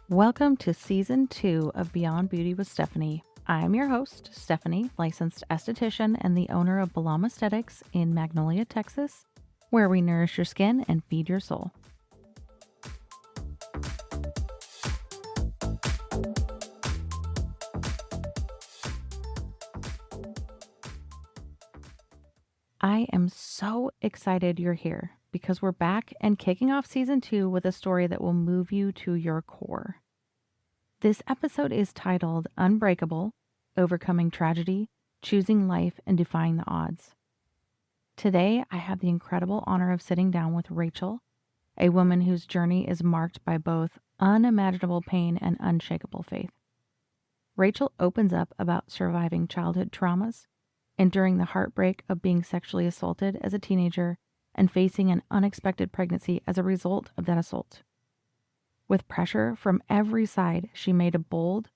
Welcome to Season 2 of Beyond Beauty with Stephanie. I am your host, Stephanie, licensed esthetician and the owner of Balam Aesthetics in Magnolia, Texas, where we nourish your skin and feed your soul. I am so excited you're here because we're back and kicking off Season 2 with a story that will move you to your core. This episode is titled Unbreakable, Overcoming Tragedy, Choosing Life, and Defying the Odds. Today, I have the incredible honor of sitting down with Rachel, a woman whose journey is marked by both unimaginable pain and unshakable faith. Rachel opens up about surviving childhood traumas, enduring the heartbreak of being sexually assaulted as a teenager, and facing an unexpected pregnancy as a result of that assault. With pressure from every side, she made a bold,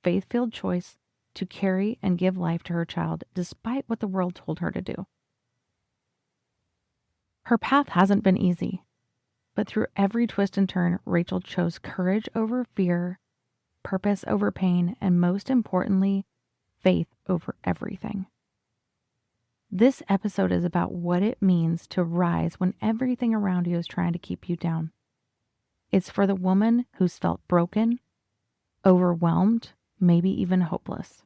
faith-filled choice to carry and give life to her child despite what the world told her to do. Her path hasn't been easy, but through every twist and turn, Rachel chose courage over fear, purpose over pain, and most importantly, faith over everything. This episode is about what it means to rise when everything around you is trying to keep you down. It's for the woman who's felt broken, overwhelmed, maybe even hopeless.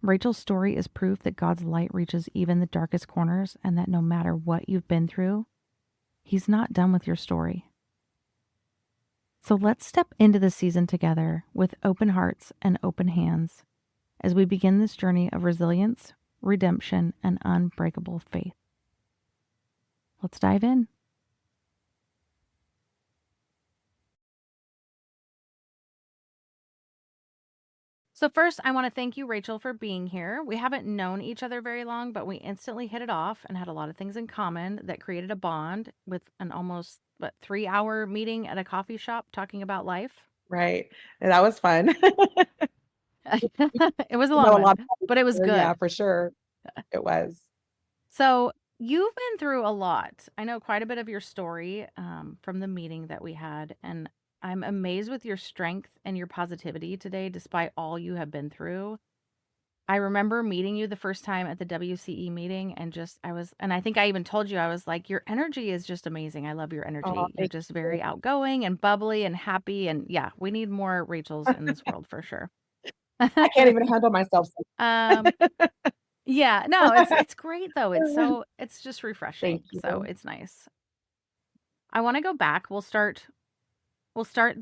Rachel's story is proof that God's light reaches even the darkest corners and that no matter what you've been through, He's not done with your story. So let's step into the season together with open hearts and open hands as we begin this journey of resilience, redemption, and unbreakable faith. Let's dive in. So first, I want to thank you, Rachel, for being here. We haven't known each other very long, but we instantly hit it off and had a lot of things in common that created a bond with an almost 3-hour meeting at a coffee shop talking about life. Right. And that was fun. It was a You long know, a one, lot of but it was yeah, good. for sure. It was. So you've been through a lot. I know quite a bit of your story from the meeting that we had, and I'm amazed with your strength and your positivity today, despite all you have been through. I remember meeting you the first time at the WCE meeting and I think I even told you, I was like, your energy is just amazing. I love your Oh, energy. You're thank just you. very outgoing and bubbly and happy. And yeah, we need more Rachels in this world for sure. I can't even handle myself. um, yeah, no, it's great though. It's just refreshing. Thank So you. it's nice. I want to go back. We'll start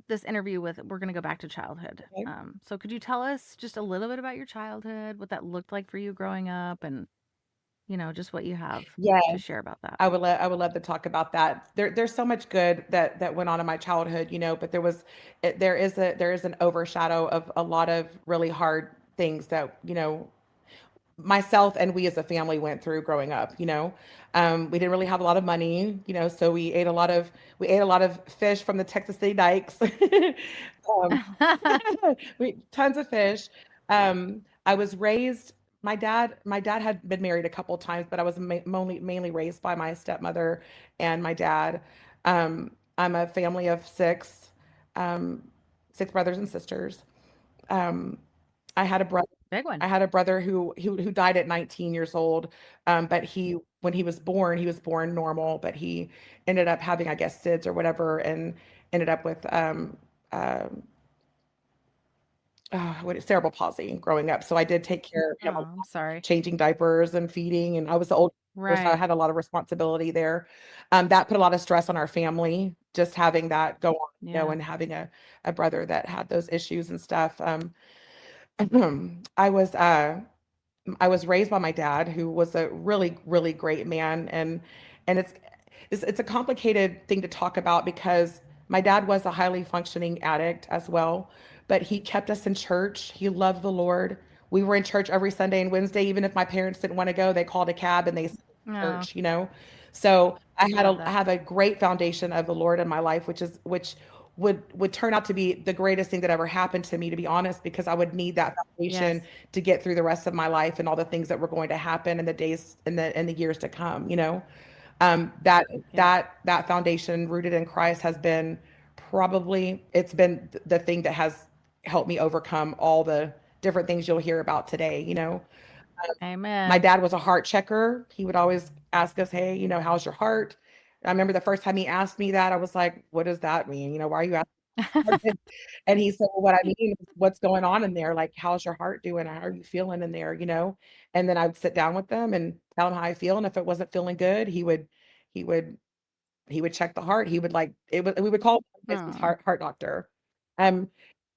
this interview with, we're going to go back to childhood. Okay. So could you tell us just a little bit about your childhood, what that looked like for you growing up, and just what you have Yes, to share about that? I would love to talk about that. There's so much good that went on in my childhood, but there is an overshadow of a lot of really hard things that, myself and we as a family went through growing up. We didn't really have a lot of money, so we ate a lot of fish from the Texas City dikes. um, we tons of fish. I was raised. My dad had been married a couple of times, but I was mainly raised by my stepmother and my dad. I'm a family of um, six brothers and sisters. Um, I had a brother. Big one. I had a brother who died at 19 years old. But when he was born normal, but he ended up having, I guess, SIDS or whatever, and ended up with um, cerebral palsy growing up. So I did take care of Oh, him a lot, I'm sorry. changing diapers and feeding, and I was the oldest, so I Right. had a lot of responsibility there. That put a lot of stress on our family, just having that go on, Yeah. and having a brother that had those issues and stuff. I was I was raised by my dad, who was a really, really great man, and it's a complicated thing to talk about because my dad was a highly functioning addict as well, but he kept us in church. He loved the Lord. We were in church every Sunday and Wednesday, even if my parents didn't want to go, they called a cab and they sent us to Oh, church. So I love I that. have a great foundation of the Lord in my life, which would turn out to be the greatest thing that ever happened to me, to be honest, because I would need that foundation Yes. to get through the rest of my life and all the things that were going to happen in the days in the years to come, you know. That Yep. that foundation rooted in Christ has been probably, it's been the thing that has helped me overcome all the different things you'll hear about today, you know. My Amen. dad was a heart checker. He would always ask us, "Hey, you know, how's your heart?" I remember the first time he asked me that, I was like, "What does that mean? You know, why are you asking?" And he said, "Well, what I mean is what's going on in there? Like, how's your heart doing? How are you feeling in there? You know?" And then I would sit down with them and tell him how I feel. And if it wasn't feeling good, he would, he would check the heart. He would like it. We would call him his Oh, heart doctor. Um,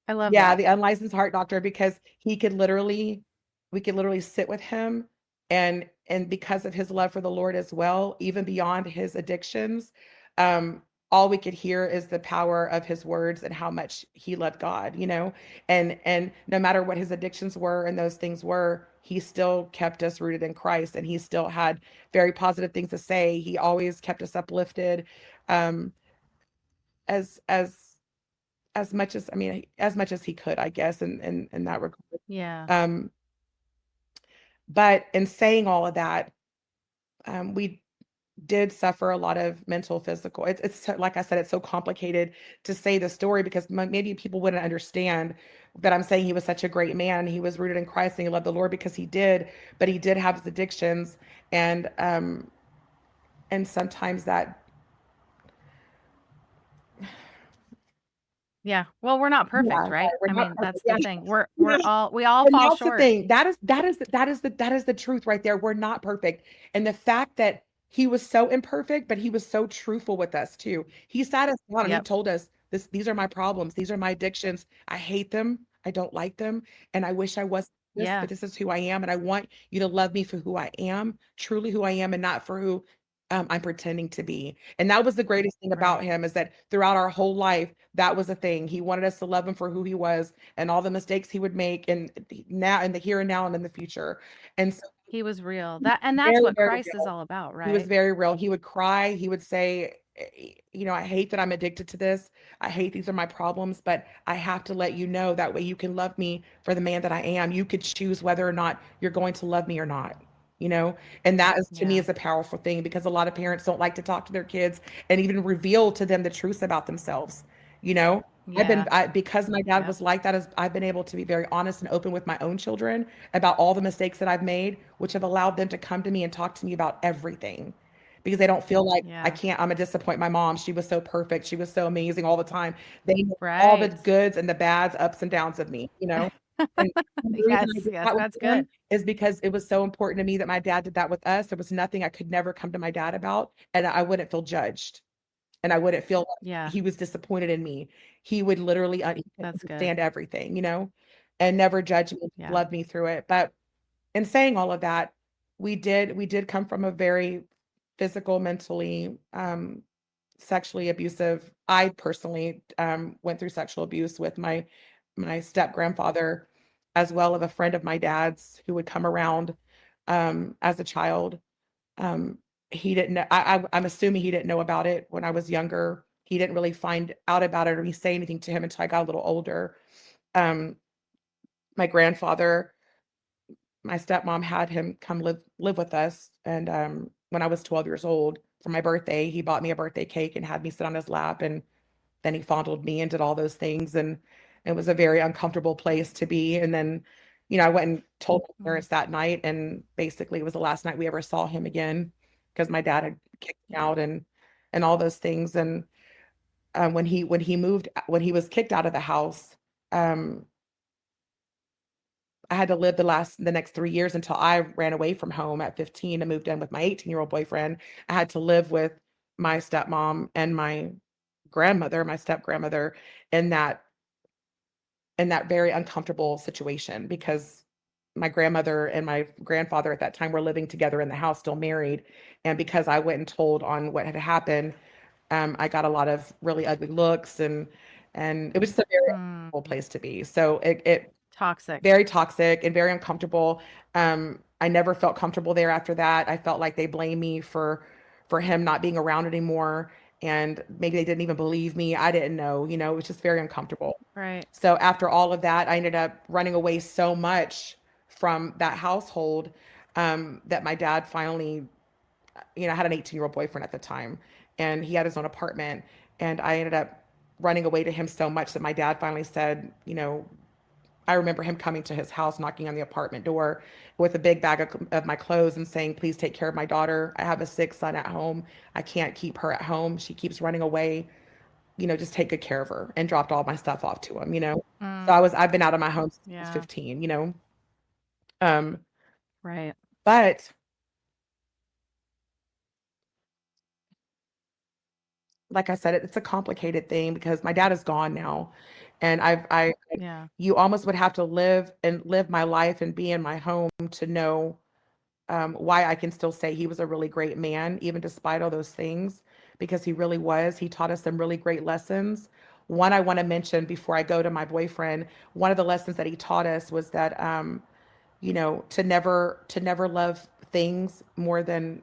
I love yeah, that. the unlicensed heart doctor, because he could literally, we could literally sit with him, and because of his love for the Lord as well, even beyond his addictions, um, all we could hear is the power of his words and how much he loved God, you know? And no matter what his addictions were and those things were, he still kept us rooted in Christ, and he still had very positive things to say. He always kept us uplifted, um, as as much as, I mean, as much as he could, I guess, in that regard. Yeah. Um, but in saying all of that, we did suffer a lot of mental, physical. Like I said, it's so complicated to say the story because maybe people wouldn't understand that I'm saying he was such a great man. He was rooted in Christ and he loved the Lord because he did, but he did have his addictions, and sometimes that, Yeah. Well, we're not yeah, perfect, right, right? we're I not mean, perfect. that's the Yeah. thing. Yeah. We all And fall that's the short. thing. That is the truth right there. We're not perfect. And the fact that he was so imperfect, but he was so truthful with us too. He sat us down and he Yep. told us, these are my problems. These are my addictions. I hate them. I don't like them. And I wish I was this, Yeah. but this is who I am. And I want you to love me for who I am, truly who I am, and not for who I'm pretending to be. And that was the greatest thing about Right. him, is that throughout our whole life, that was the thing. He wanted us to love him for who he was and all the mistakes he would make, and now in the here and now and in the future. And so He was real. he was And that's very, what very Christ is real. all about, He was right? very real. He would cry. He would say, you know, I hate that I'm addicted to this. I hate these are my problems, but I have to let you know that way you can love me for the man that I am. You could choose whether or not you're going to love me or not, you know? And that is, to me, Yeah. is a powerful thing, because a lot of parents don't like to talk to their kids and even reveal to them the truth about themselves, you know? Yeah. Because my dad Yep. was like that, as I've been able to be very honest and open with my own children about all the mistakes that I've made, which have allowed them to come to me and talk to me about everything, because they don't feel like Yeah. I'm gonna disappoint my mom. She was so perfect. She was so amazing all the time. They know all the Right. goods and the bads, ups and downs of me, you know? And the reason I Yes. did Yes. that with That's them good. is because it was so important to me that my dad did that with us. There was nothing I could never come to my dad about, and I wouldn't feel judged, and I wouldn't feel like Yeah. he was disappointed in me. He would literally he could That's good. understand everything, you know, and never judge me, Yeah. love me through it. But in saying all of that, we did come from a very physical, mentally, sexually abusive. I personally went through sexual abuse with my step grandfather, as well as a friend of my dad's who would come around as a child. Um, he didn't know, I'm assuming he didn't know about it when I was younger. He didn't really find out about it or me say anything to him until I got a little older. Um, my grandfather, my stepmom had him come live with us, and when I was 12 years old for my birthday, he bought me a birthday cake and had me sit on his lap, and then he fondled me and did all those things, and it was a very uncomfortable place to be. And then, you know, I went and told my Mm. parents that night, and basically it was the last night we ever saw him again, because my dad had kicked me Yeah. out and all those things. And when he was kicked out of the house, um, I had to live the next 3 years until I ran away from home at 15 and moved in with my 18-year-old boyfriend. I had to live with my stepmom and my grandmother, my step grandmother, in that very uncomfortable situation, because my grandmother and my grandfather at that time were living together in the house, still married. And because I went and told on what had happened, I got a lot of really ugly looks, and it was just a very Mm. uncomfortable place to be. So it Toxic. very toxic and very uncomfortable. I never felt comfortable there after that. I felt like they blamed me for him not being around anymore. and maybe they didn't even believe me. I didn't know, it was just very uncomfortable. Right. So after all of that, I ended up running away so much from that household, that my dad finally, I had an 18-year-old boyfriend at the time, and he had his own apartment, and I ended up running away to him so much that my dad finally said, I remember him coming to his house, knocking on the apartment door with a big bag of my clothes and saying, "Please take care of my daughter. I have a sick son at home. I can't keep her at home. She keeps running away. Just take good care of her," and dropped all my stuff off to him. So Mm, I've been out of my home since I was yeah. 15. Um, Right. but like I said, it's a complicated thing because my dad is gone now. And Yeah. you almost would have to live my life and be in my home to know, why I can still say he was a really great man, even despite all those things, because he really was. He taught us some really great lessons. One I want to mention before I go to my boyfriend, one of the lessons that he taught us was that, to never love things more than,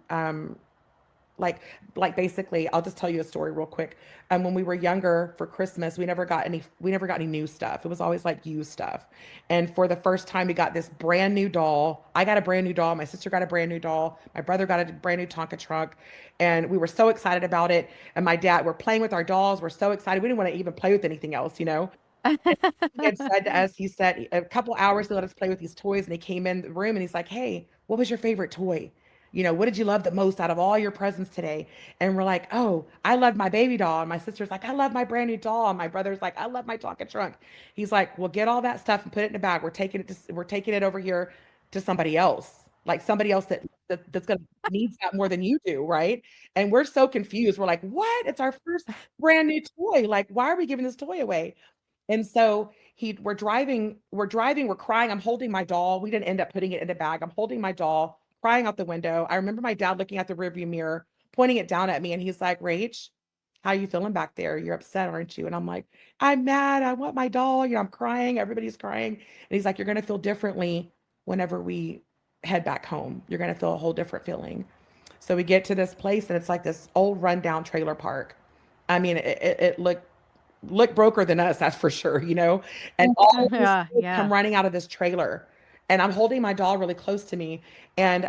like basically, I'll just tell you a story real quick. When we were younger for Christmas, we never got any new stuff. It was always like used stuff. And for the first time, we got this brand new doll. I got a brand new doll. My sister got a brand new doll. My brother got a brand new Tonka truck. And we were so excited about it. And my dad, we're playing with our dolls. We're so excited. We didn't want to even play with anything else. He had said to us, he said a couple hours he let us play with these toys, and he came in the room and he's like, "Hey, what was your favorite toy? What did you love the most out of all your presents today?" And we're like, "Oh, I loved my baby doll." And my sister's like, "I love my brand new doll." And my brother's like, "I love my Tonka trunk." He's like, "Well, get all that stuff and put it in a bag. We're taking it over here to somebody else, like somebody else that's gonna needs that more than you do, right?" And we're so confused. We're like, "What? It's our first brand new toy. Like, why are we giving this toy away?" And so we're crying. I'm holding my doll. We didn't end up putting it in a bag. I'm holding my doll, crying out the window. I remember my dad looking at the rearview mirror, pointing it down at me, and he's like, "Rach, how you feeling back there? You're upset, aren't you?" And I'm like, "I'm mad. I want my doll. I'm crying. Everybody's crying." And he's like, "You're gonna feel differently whenever we head back home. You're gonna feel a whole different feeling." So we get to this place, and it's like this old rundown trailer park. I mean, it look broker than us, that's for sure. And all of these Yeah. kids come Yeah. running out of this trailer. And I'm holding my doll really close to me. And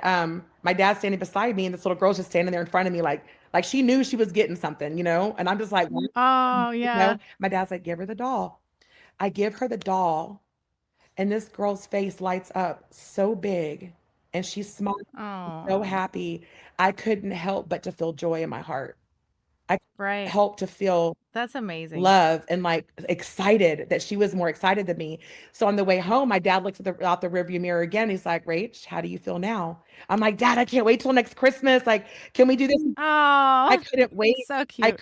my dad's standing beside me, and this little girl's just standing there in front of me, like she knew she was getting something. And I'm just like, Oh, yeah. my dad's like, "Give her the doll." I give her the doll, and this girl's face lights up so big, and she's smiling so Oh, happy. I couldn't help but to feel joy in my heart. I couldn't right. help to feel That's amazing. love and like excited that she was more excited than me. So on the way home, my dad looks out the rearview mirror again. He's like, "Rach, how do you feel now?" I'm like, "Dad, I can't wait till next Christmas. Like, can we do this?" I Oh, couldn't wait. so cute.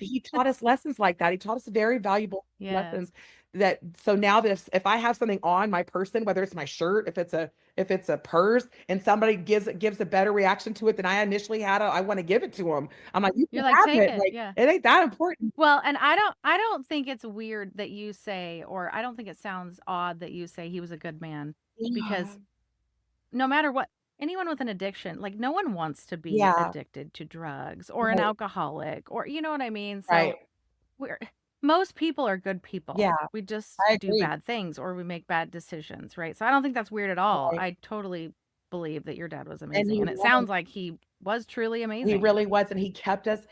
He taught us lessons like that. He taught us very valuable Yes. lessons that so now that if I have something on my person, whether it's my shirt, if it's a purse, and somebody gives a better reaction to it than I initially had, I want to give it to them. I'm like, "You can You're like, have "Take it. it." Like, Yeah. it ain't that important." Well, and I don't think it's weird that you say, or I don't think it sounds odd that you say he was a good man, Yeah. because no matter what, anyone with an addiction, like, no one wants to be Yeah. addicted to drugs or an Right. alcoholic, or you know what I mean? Right. So we're most people are good people. Yeah, We just I do agree. bad things or we make bad decisions, right? So I don't think that's weird at all. Right. I totally believe that your dad was And amazing, and it sounds like he was truly he amazing. really was, and he kept us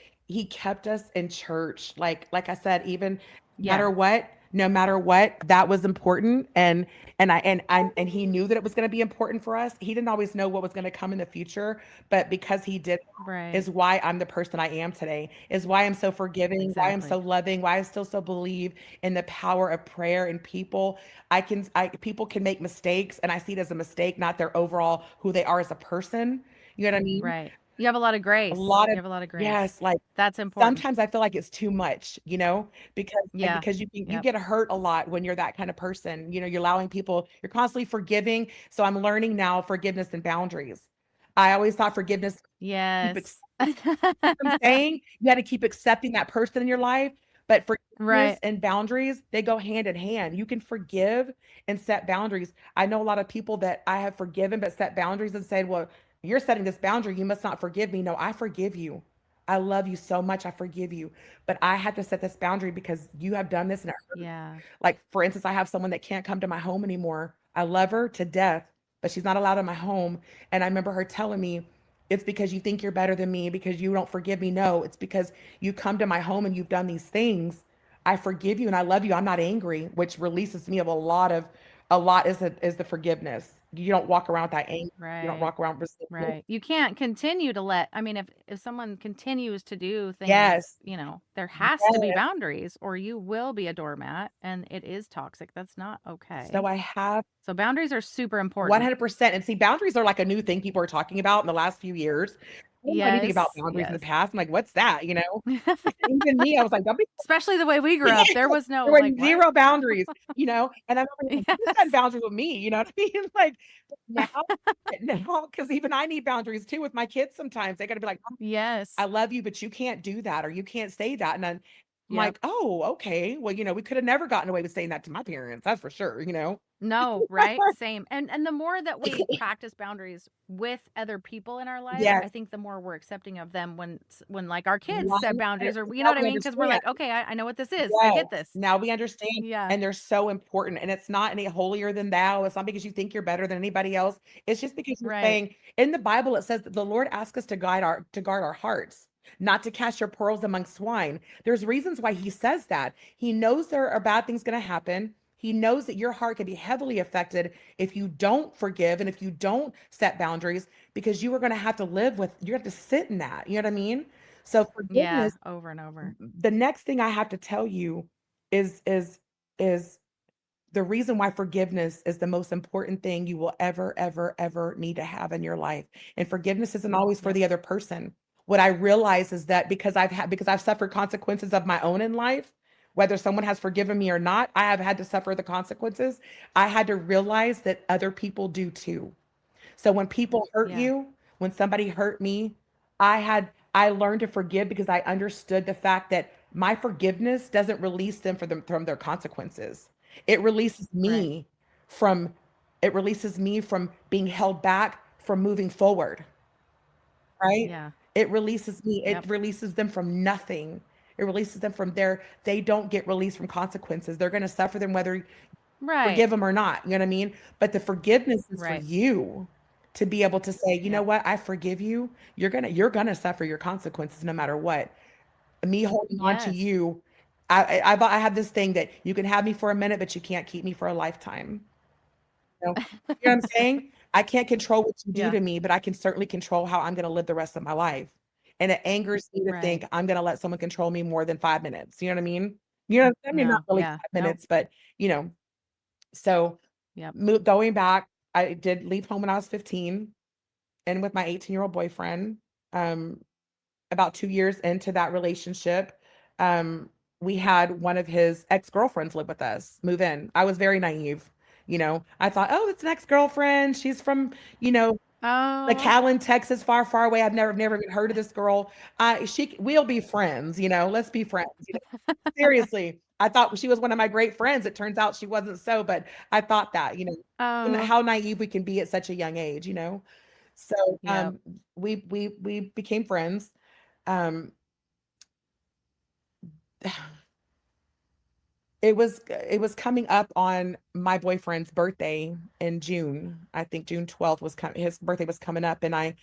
in church. Like I said, even Yeah, no matter what, that was important. And he knew that it was going to be important for us. He didn't always know what was going to come in the future, but because he did right. is why I'm the person I am today, is why I'm so forgiving, why I'm so Exactly. loving, why I still so believe in the power of prayer and people. People can make mistakes, and I see it as a mistake, not their overall who they are as a person. You know what I mean? Right. You have a lot of A grace. lot You of have a lot of grace. yes, like That's important. sometimes I feel like it's too much, because Yeah. you Yep. get hurt a lot when you're that kind of person. You're allowing people, you're constantly forgiving. So I'm learning now forgiveness and boundaries. I always thought forgiveness keep Yes. accepting. I'm saying you got to keep accepting that person in your life, but forgiveness Right. and boundaries, they go hand in hand. You can forgive and set boundaries. I know a lot of people that I have forgiven but set boundaries and said, "Well, you're setting this boundary. You must not forgive me." No, I forgive you. I love you so much. I forgive you. But I had to set this boundary because you have done this and it hurts. Yeah. Like, for instance, I have someone that can't come to my home anymore. I love her to death, but she's not allowed in my home. And I remember her telling me, it's because you think you're better than me because you don't forgive me. No, it's because you come to my home and you've done these things. I forgive you and I love you. I'm not angry, which releases me of a lot is the forgiveness. You don't walk around with that anger. You don't Right. walk around resentment. Right. You can't continue to let I mean, if someone continues to do things, Yes. there has to be Yes. boundaries or you will be a doormat and it is toxic. That's not So okay. I have So boundaries are super important. 100%. And see, boundaries are like a new thing people are talking about in the last few years. I didn't know anything about Yes, boundaries in the yes. past. I'm like, what's that? Even me, I was like, don't be Especially the way we grew up. yes, There was no there were like, "What?" zero boundaries, and I remember like, you set Yes. boundaries with me, you know what I mean? Like now, because even I need boundaries too with my kids sometimes. They gotta be like, "Mom, I Yes. love you, but you can't do that or you can't say that." And then I'm Yep. like, oh, okay. Well, we could have never gotten away with saying that to my parents, that's for sure. No, right? Same. And the more that we practice boundaries with other people in our lives, I Yes, think the more we're accepting of them when like our kids set 100. boundaries or you know Now what I we mean? Because we're understand. like, okay, I know what this is. I Yes, get this. now we understand, Yeah. and they're so important, and it's not any holier than thou, it's not because you think you're better than anybody else, it's just because you're Right. saying in the Bible, it says that the Lord asks us to guard our hearts, not to cast your pearls among swine. There's reasons why he says that. He knows there are bad things gonna happen. He knows that your heart can be heavily affected if you don't forgive and if you don't set boundaries, because you are gonna have to live with you have to sit in that, you know what I mean? So Yeah. forgiveness, Over and over. the next thing I have to tell you is the reason why forgiveness is the most important thing you will ever need to have in your life. And forgiveness isn't always for Yep. the other person. What I realize is that because I've suffered consequences of my own in life, whether someone has forgiven me or not, I have had to suffer the consequences. I had to realize that other people do too. So when people hurt Yeah. you, when somebody hurt me, I learned to forgive because I understood the fact that my forgiveness doesn't release them from their consequences. It releases Right. me from it releases me from being held back from moving forward, right? Yeah. It releases me, it Yep. releases them from nothing. It releases them from they don't get released from consequences. They're going to suffer them whether Right. forgive them or not, you know what I mean? But the forgiveness is for Right. you to be able to say, "You know Yep. what? I forgive you. You're gonna suffer your consequences no matter what." Me holding on to Yes. you, I have this thing that you can have me for a minute, but you can't keep me for a lifetime. You know what I'm saying? I can't control what you do Yeah. to me, but I can certainly control how I'm gonna live the rest of my life. And it angers me to Right. think I'm gonna let someone control me more than 5 minutes. You know what I mean? You know, I mean, not No. really Yeah. 5 Nope. minutes, but you know, so Yep. going back, I did leave home when I was 15 and with my 18-year-old boyfriend. Um, about 2 years into that relationship, um, we had one of his ex-girlfriends live with us, move in. I was very naive. I thought, oh, it's an ex-girlfriend. She's from, you know, Oh. McAllen, Texas, far, far away. I've never even heard of this girl. We'll be friends, let's be friends. Seriously, I thought she was one of my great friends. It turns out she wasn't so, but I thought that, and Oh. how naive we can be at such a young age. So, Yep. we became friends. Um, it was coming up on my boyfriend's birthday in June. I think June 12th his birthday was coming up, I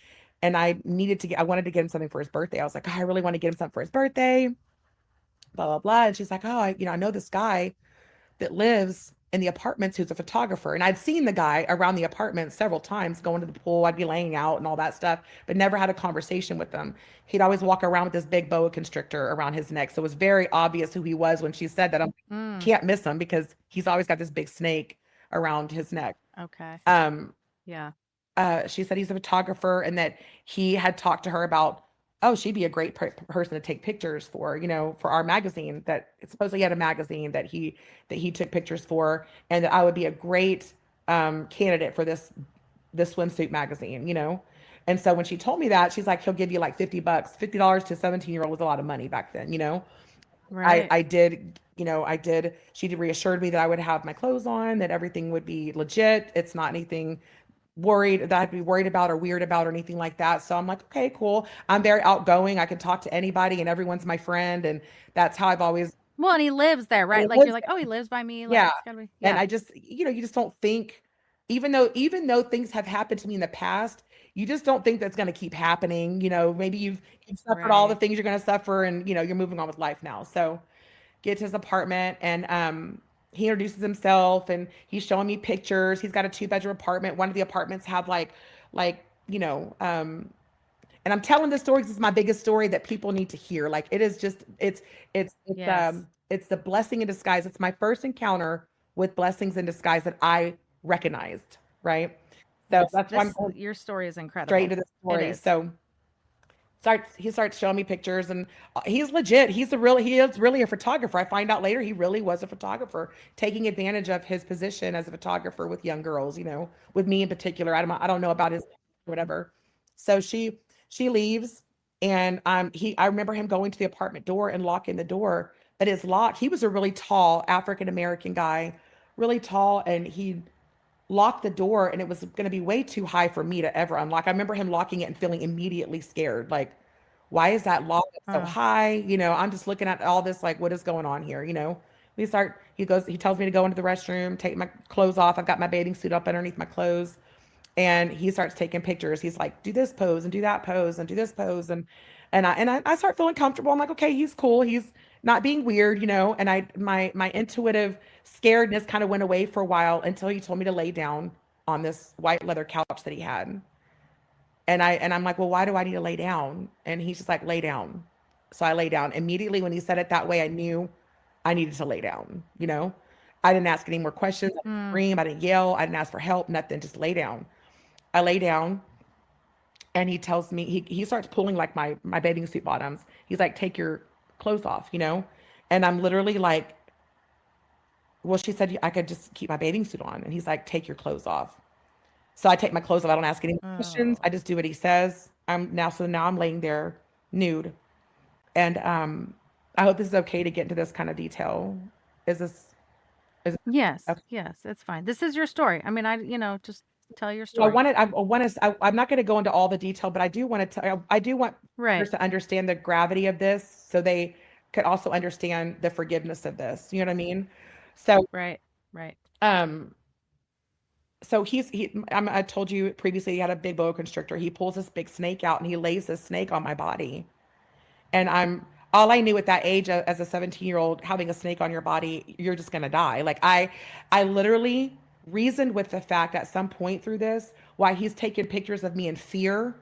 wanted to get him something for his birthday. I was like, "Oh, I really want to get him something for his birthday, blah, blah, blah." And she's like, "Oh, I know this guy that lives in the apartments who's a photographer." And I'd seen the guy around the apartment several times going to the pool. I'd be laying out and all that stuff, but never had a conversation with him. He'd always walk around with this big boa constrictor around his neck. So it was very obvious who he was when she said that. I Mm. can't miss him because he's always got this big snake around his neck. Okay. Um, Yeah. she said he's a photographer and that he had talked to her about, oh, she'd be a great person to take pictures for, for our magazine. That supposedly he had a magazine that he took pictures for, and that I would be a great candidate for this swimsuit magazine. And so when she told me that, she's like, he'll give you like $50. $50 to a 17-year-old was a lot of money back then. I Right. I did, I did. She reassured me that I would have my clothes on, that everything would be legit. It's not anything worried that I'd be worried about or weird about or anything like that. So I'm like, okay, cool. I'm very outgoing. I can talk to anybody and everyone's my friend. And that's how I've always, Well, and he lives there, and right? it Like, you're lives like, "Oh, he lives by me, like, yeah. it's gotta be" And yeah, I just, you just don't think, even though things have happened to me in the past, you just don't think that's going to keep happening. Maybe you've suffered all the right. things you're going to suffer and you're moving on with life now. So get to his apartment and he introduces himself and he's showing me pictures. He's got a 2-bedroom apartment. One of the apartments have like, and I'm telling this story because it's my biggest story that people need to hear. Like it is just Yes. it's the blessing in disguise. It's my first encounter with blessings in disguise that I recognized, right? So Yes. that's why I'm going Your story is straight incredible. into the It story. is. So he starts showing me pictures and he's legit. He is really a photographer. I find out later he really was a photographer, taking advantage of his position as a photographer with young girls, with me in particular. I don't know about his whatever. So she leaves and I remember him going to the apartment door and locking the door, but it's locked. He was a really tall African American guy, really tall, and he locked the door and it was going to be way too high for me to ever unlock. I remember him locking it and feeling immediately scared. Like, why is that lock so Oh, high? I'm just looking at all this, like, what is going on here? He tells me to go into the restroom, take my clothes off. I've got my bathing suit up underneath my clothes and he starts taking pictures. He's like, do this pose and do that pose and do this pose. And I start feeling comfortable. I'm like, okay, he's cool. He's not being weird. And my intuitive scaredness kind of went away for a while until he told me to lay down on this white leather couch that he had. And I'm like, well, why do I need to lay down? And he's just like, lay down. So I lay down. Immediately when he said it that way, I knew I needed to lay down. I didn't ask any more questions. I didn't mm, scream. I didn't yell. I didn't ask for help, nothing. Just lay down. I lay down and he tells me he starts pulling like my bathing suit bottoms. He's like, take your clothes off. And I'm literally like, well, she said I could just keep my bathing suit on. And he's like, take your clothes off. So I take my clothes off. I don't ask any more questions. I oh. just do what he says. So now I'm laying there nude. And I hope this is okay to get into this kind of detail. Is this is it Yes, okay? yes, it's fine. This is your story. I mean, just tell your So story. I want to, I'm not going to go into all the detail, but I do want to, I do want Right, others to understand the gravity of this so they could also understand the forgiveness of this. You know what I mean? So, right, right. um, I told you previously he had a big boa constrictor. He pulls this big snake out and he lays this snake on my body. And all I knew at that age as a 17-year-old, having a snake on your body, you're just gonna die. Like I literally reasoned with the fact at some point through this, why he's taking pictures of me in fear.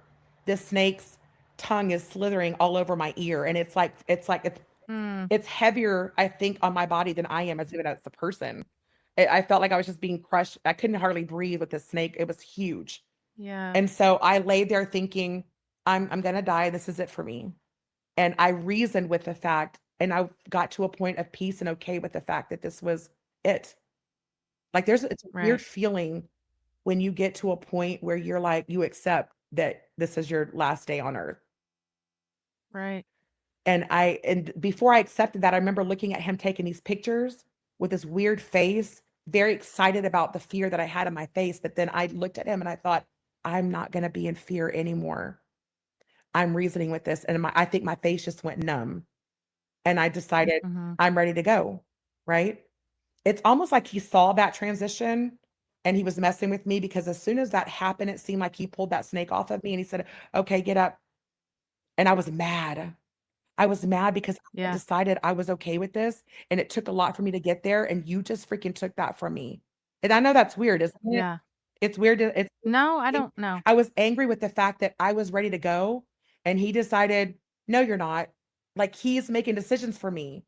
This snake's tongue is slithering all over my ear, and Mm, it's heavier, I think, on my body than I am as even as a person. I felt like I was just being crushed. I couldn't hardly breathe with this snake. It was huge. yeah, And so I lay there thinking, I'm gonna die. This is it for me. And I reasoned with the fact, and I got to a point of peace and okay with the fact that this was it. Like it's a weird right, feeling when you get to a point where you're like, you accept that this is your last day on earth. right. And before I accepted that, I remember looking at him taking these pictures with this weird face, very excited about the fear that I had in my face. But then I looked at him and I thought, I'm not going to be in fear anymore. I'm reasoning with this. And I think my face just went numb. And I decided Mhm. I'm ready to go. Right. It's almost like he saw that transition and he was messing with me because as soon as that happened, it seemed like he pulled that snake off of me and he said, okay, get up. And I was mad. I was mad because I Yeah, decided I was okay with this, and it took a lot for me to get there, and you just freaking took that from me. And I know that's weird, isn't it? yeah. It's weird to it's No, I don't know. I was angry with the fact that I was ready to go, and he decided, "No, you're not." Like, he's making decisions for me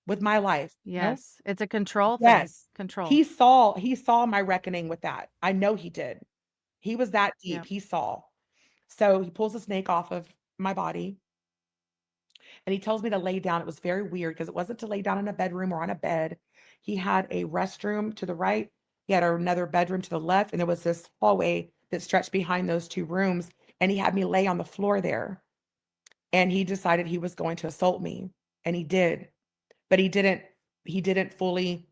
with my life. Yes, it's a control thing. Yes. Control. He saw my reckoning with that. I know he did. He was that deep, Yep. he saw. So, he pulls the snake off of my body and he tells me to lay down. It was very weird because it wasn't to lay down in a bedroom or on a bed. He had a restroom to the right. He had another bedroom to the left, and there was this hallway that stretched behind those two rooms. And he had me lay on the floor there. And he decided he was going to assault me, and he did. But he didn't. He didn't fully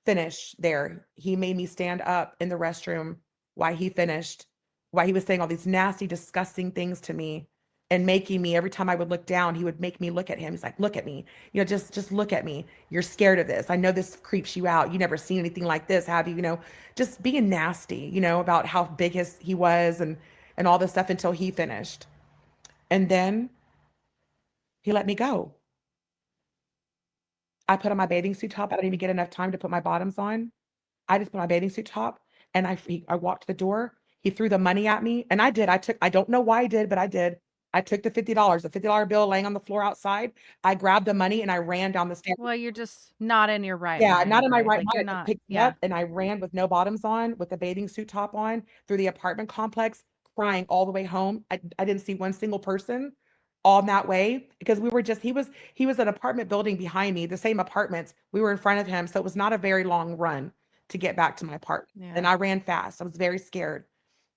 finish there. He made me stand up in the restroom why he finished, why he was saying all these nasty, disgusting things to me and making me, every time I would look down, he would make me look at him. He's like, look at me, just look at me. You're scared of this. I know this creeps you out. You never seen anything like this, have you? Just being nasty, about how big he was and all this stuff until he finished. And then he let me go. I put on my bathing suit top. I didn't even get enough time to put my bottoms on. I just put my bathing suit top and I walked to the door. He threw the money at me and I did. I don't know why I did, but I did. I took the $50, the $50 bill laying on the floor outside. I grabbed the money and I ran down the stairs. Well, you're just not in your right Yeah, not mind, in my right? right Like you're mind. I just not, picked it yeah. up and I ran with no bottoms on, with the bathing suit top on through the apartment complex, crying all the way home. I didn't see one single person on that way because he was an apartment building behind me, the same apartments. We were in front of him, so it was not a very long run to get back to my apartment. And Yeah. I ran fast. I was very scared.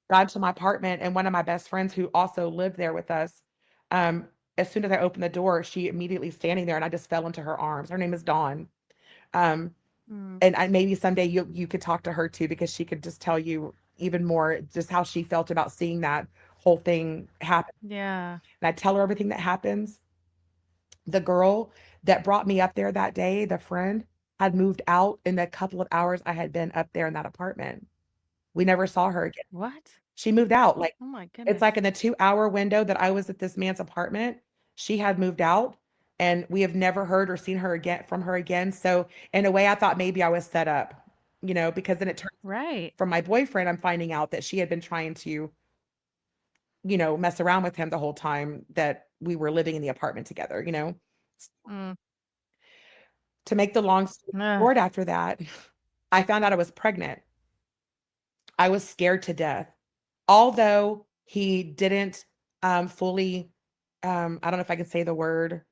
Got to my apartment, and one of my best friends who also lived there with us, um, as soon as I opened the door, she immediately standing there, and I just fell into her arms. Her name is Dawn. Um, Mm, and maybe someday you could talk to her too because she could just tell you even more just how she felt about seeing that whole thing happen. yeah. And I tell her everything that happens. The girl that brought me up there that day, the friend, had moved out in the couple of hours I had been up there in that apartment. We never saw her again. What? She moved out. Like Oh my it's like goodness. in the 2-hour window that I was at this man's apartment, she had moved out and we have never heard or seen her again from her again. So in a way I thought maybe I was set up, because then it turned Right. from my boyfriend, I'm finding out that she had been trying to, mess around with him the whole time that we were living in the apartment together. Mm, To make the long story ugh. short, after that, I found out I was pregnant. I was scared to death. Although he didn't fully, I don't know if I can say the word,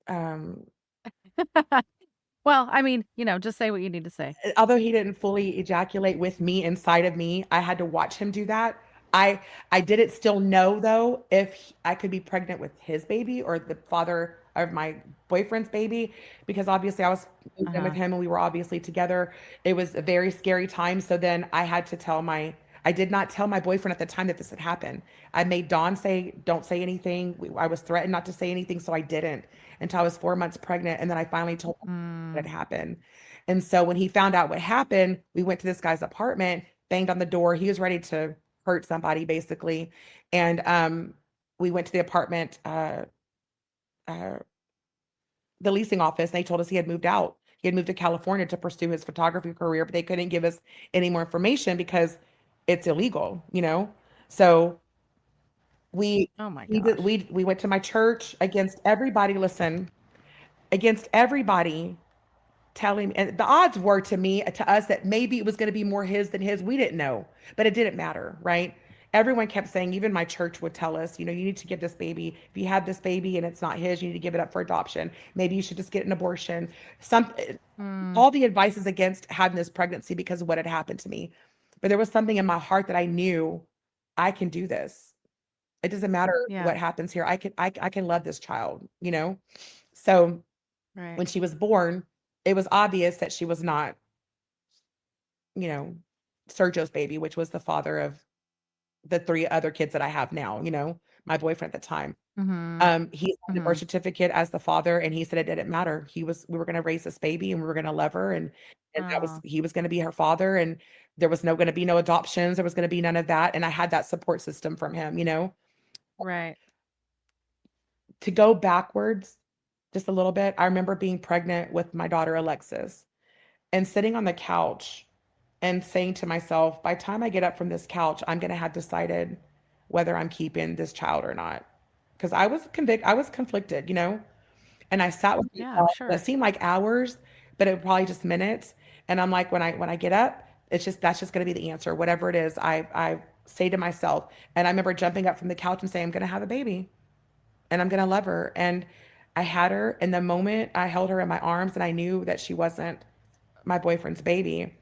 um, Well, I mean, just say what you need to say. although he didn't fully ejaculate with me inside of me, I had to watch him do that. I I didn't still know though if I could be pregnant with his baby or the father of my boyfriend's baby because obviously I was moved in with Uh-huh. him and we were obviously together. It was a very scary time. So then I did not tell my boyfriend at the time that this had happened. I made Dawn say, don't say anything. I was threatened not to say anything, so I didn't until I was 4 months pregnant. And then I finally told him what Mm, had happened. And so when he found out what happened, we went to this guy's apartment, banged on the door. He was ready to hurt somebody, basically. And we went to the apartment, uh, the leasing office, and they told us he had moved out. He had moved to California to pursue his photography career, but they couldn't give us any more information because it's illegal. So we oh my we did gosh. we went to my church against everybody. Listen, against everybody telling, and the odds were to us that maybe it was going to be more his than his. We didn't know, but it didn't matter, right? Everyone kept saying, even my church would tell us, you need to give this baby. If you have this baby and it's not his, you need to give it up for adoption. Maybe you should just get an abortion. Some Mm, All the advice is against having this pregnancy because of what had happened to me. But there was something in my heart that I knew I can do this. It doesn't matter yeah. what happens here. I can love this child. So Right. when she was born, it was obvious that she was not, you know, Sergio's baby, which was the father of the 3 other kids that I have now, my boyfriend at the time. Mhm. He signed the birth Mhm. certificate as the father, and he said it didn't matter. We were gonna raise this baby, and we were gonna love her, and Oh, he was gonna be her father, and there was gonna be no adoptions, there was gonna be none of that, and I had that support system from him. right. To go backwards just a little bit, I remember being pregnant with my daughter Alexis and sitting on the couch and saying to myself, by the time I get up from this couch, I'm going to have decided whether I'm keeping this child or not. Because I was conflicted. And I sat with Yeah, I'm myself. That sure. seemed like hours, but it was probably just minutes. And I'm like, when I get up, that's just going to be the answer, whatever it is. I say to myself, and I remember jumping up from the couch and saying, I'm going to have a baby, and I'm going to love her. And I had her, and the moment I held her in my arms, and I knew that she wasn't my boyfriend's baby,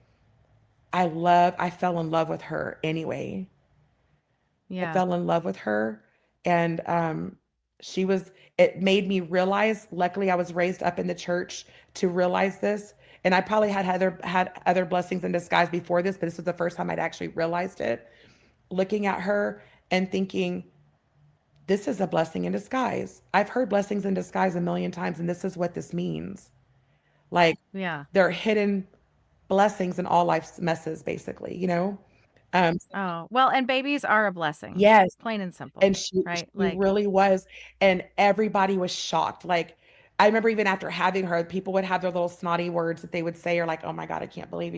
I fell in love with her anyway. I Yeah. fell in love with her and it made me realize, luckily I was raised up in the church to realize this. And I probably had other blessings in disguise before this, but this was the first time I'd actually realized it. Looking at her and thinking, this is a blessing in disguise. I've heard blessings in disguise a million times, and this is what this means. Like Yeah. there are hidden blessings in all life's messes, basically, you know? Um, Oh, well, and babies are a blessing, yes. plain and simple, And she right? Like, really was, and everybody was shocked. Like, I remember even after having her, people would have their little snotty words that they would say, or like, "Oh my God, I can't believe,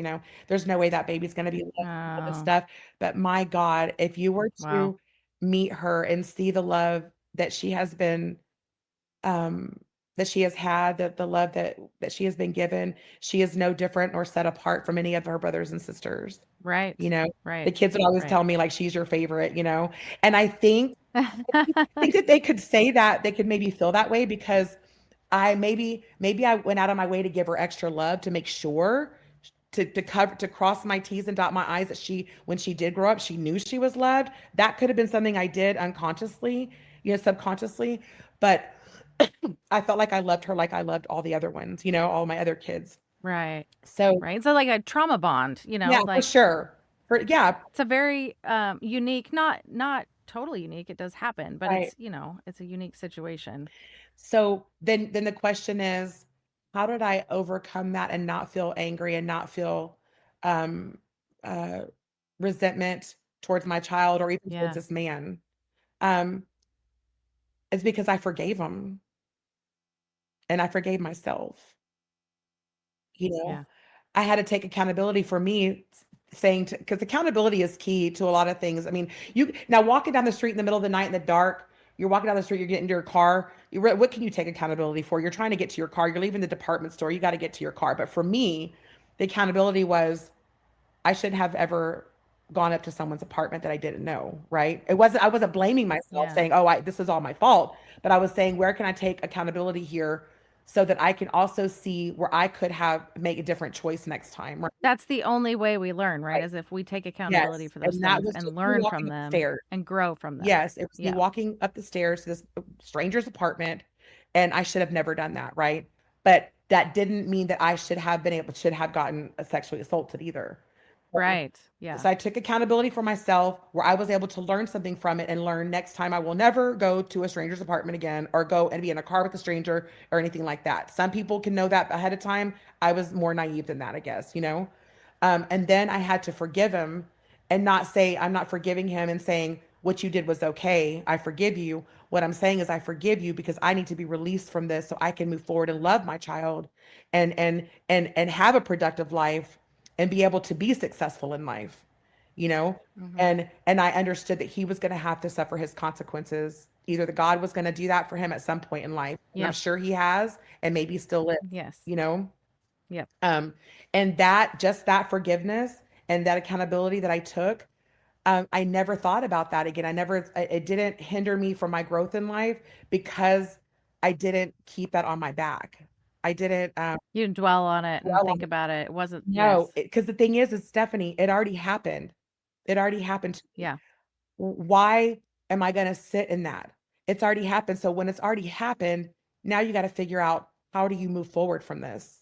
there's no way that baby's gonna be loved," and all this oh, stuff. But my God, if you were wow. to meet her and see the love that she has been, um, that she has had, the love that she has been given, she is no different nor set apart from any of her brothers and sisters. You Right. know, the Right. kids would always Right. tell me like she's your favorite. And I think that they could say that, they could maybe feel that way because maybe I went out of my way to give her extra love to make sure to cross my T's and dot my I's that she when she did grow up, she knew she was loved. That could have been something I did unconsciously, subconsciously, but I felt like I loved her like I loved all the other ones, all my other kids. Right. So Right. So like a trauma bond, yeah, for like sure. Yeah, it's a very unique, not totally unique. It does happen, but right. it's a unique situation. So then the question is, how did I overcome that and not feel angry and not feel um uh resentment towards my child or even towards Yeah. this man? Um, it's because I forgave him and I forgave myself. You know, Yeah. I had to take accountability for me saying to because accountability is key to a lot of things. I mean, you now walking down the street in the middle of the night in the dark, you're walking down the street, you're getting into your car. What can you take accountability for? You're trying to get to your car. You're leaving the department store. You got to get to your car. But for me, the accountability was I shouldn't have ever gone up to someone's apartment that I didn't know, right? I wasn't blaming myself Yeah. saying, "Oh, this is all my fault," but I was saying, "Where can I take accountability here so that I can also see where I could have make a different choice next time?" Right? That's the only way we learn, right? Right. Is if we take accountability Yes, for those and that things was and just me learn from walking up the them stairs. and grow from them. Yes, it was me Yeah. walking up the stairs to this stranger's apartment, and I should have never done that, right? But that didn't mean that I should have gotten sexually assaulted either. So Right. Yeah. so I took accountability for myself where I was able to learn something from it and learn next time I will never go to a stranger's apartment again or go and be in a car with a stranger or anything like that. Some people can know that ahead of time. I was more naive than that, I guess. And then I had to forgive him and not say, I'm not forgiving him and saying, what you did was okay. I forgive you. What I'm saying is I forgive you because I need to be released from this so I can move forward and love my child and have a productive life and be able to be successful in life, you know? Hmm. And I understood that he was going to have to suffer his consequences. Either the God was going to do that for him at some point in life, and I'm Yep. sure he has, and maybe still is, Yes. you know? Yep. Um, and that forgiveness and that accountability that I took, I never thought about that again. It didn't hinder me from my growth in life because I didn't keep that on my back. I didn't You didn't dwell on it and dwell on think it. about it. It wasn't, No, yes. because the thing is Stephanie, it already happened. It already happened to me. Yeah. Why am I going to sit in that? It's already happened. So when it's already happened, now you got to figure out how do you move forward from this?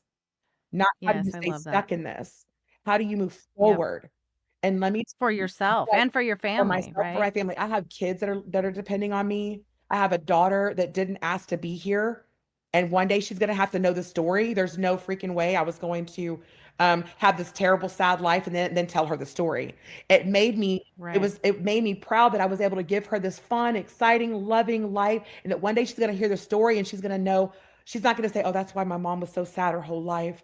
Not how do you Yes. I stay love that. stuck in this? How do you move Yep. forward? And let me For tell you, yourself like, and for your for family, myself, for my right? family, I have kids that are depending on me. I have a daughter that didn't ask to be here, and one day she's gonna have to know the story. There's no freaking way I was going to have this terrible, sad life and then tell her the story. It made me Right. it made me proud that I was able to give her this fun, exciting, loving life, and that one day she's gonna hear the story and she's gonna know she's not gonna say, "Oh, that's why my mom was so sad her whole life."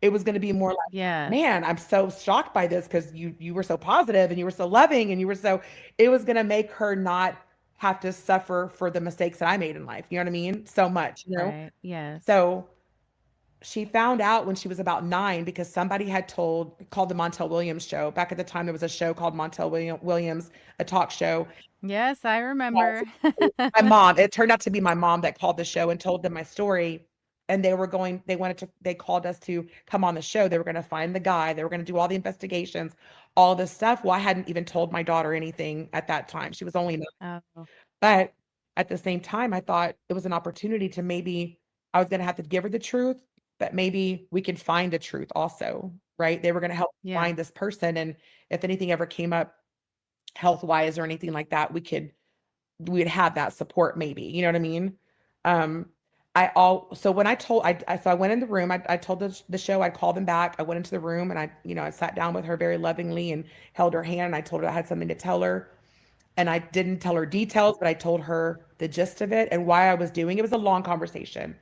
It was gonna be more like, Yes. man, I'm so shocked by this because you were so positive and you were so loving and you were so it was gonna make her not have to suffer for the mistakes that I made in life. You know what I mean? So much. Right. Yes. So she found out when she was about 9 because somebody had called the Montel Williams show. Back at the time, there was a show called Williams, a talk show. Yes, I Yes. remember. My mom, it turned out to be my mom that called the show and told them my story. And they called us to come on the show. They were going to find the guy. They were going to do all the investigations, all this stuff. Well, I hadn't even told my daughter anything at that time. She was only 9. Oh, But at the same time, I thought it was an opportunity to maybe I was going to have to give her the truth but maybe we can find the truth also, right? They were going to help Yeah. find this person. And if anything ever came up health wise or anything like that, we'd have that support maybe, you know what I mean? Um, so when I told, so I went in the room, I told the show, I'd call them back. I went into the room and I sat down with her very lovingly and held her hand. And I told her I had something to tell her. And I didn't tell her details, but I told her the gist of it and why I was doing it. It was a long conversation.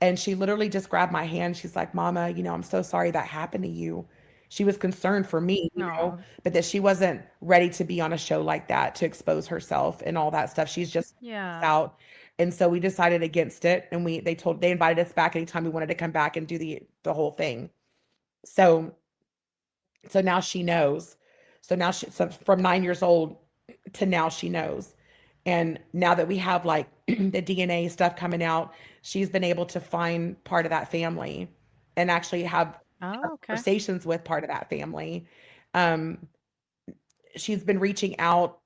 And she literally just grabbed my hand. She's like, Mama, I'm so sorry that happened to you. She was concerned for me, No. but that she wasn't ready to be on a show like that to expose herself and all that stuff. She's just Yeah. out. And so we decided against it. And they invited us back anytime we wanted to come back and do the whole thing. So now she knows. So from 9 years old to now she knows. And now that we have like the DNA stuff coming out, she's been able to find part of that family and actually have Oh, okay. conversations with part of that family. Um, she's been reaching out,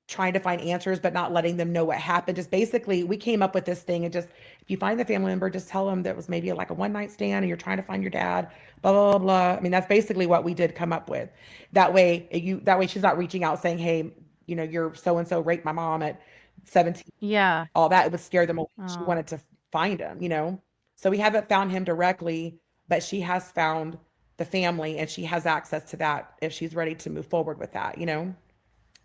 trying to find answers, but not letting them know what happened. Just basically, we came up with this thing and just, if you find the family member, just tell them that it was maybe like a one night stand and you're trying to find your dad, blah, blah, blah, blah. I mean, that's basically what we did come up with. That way she's not reaching out saying, hey, you're so and so raped my mom at 17, Yeah. all that. It would scare them away. She Oh, wanted to find him. So we haven't found him directly, but she has found the family and she has access to that if she's ready to move forward with that.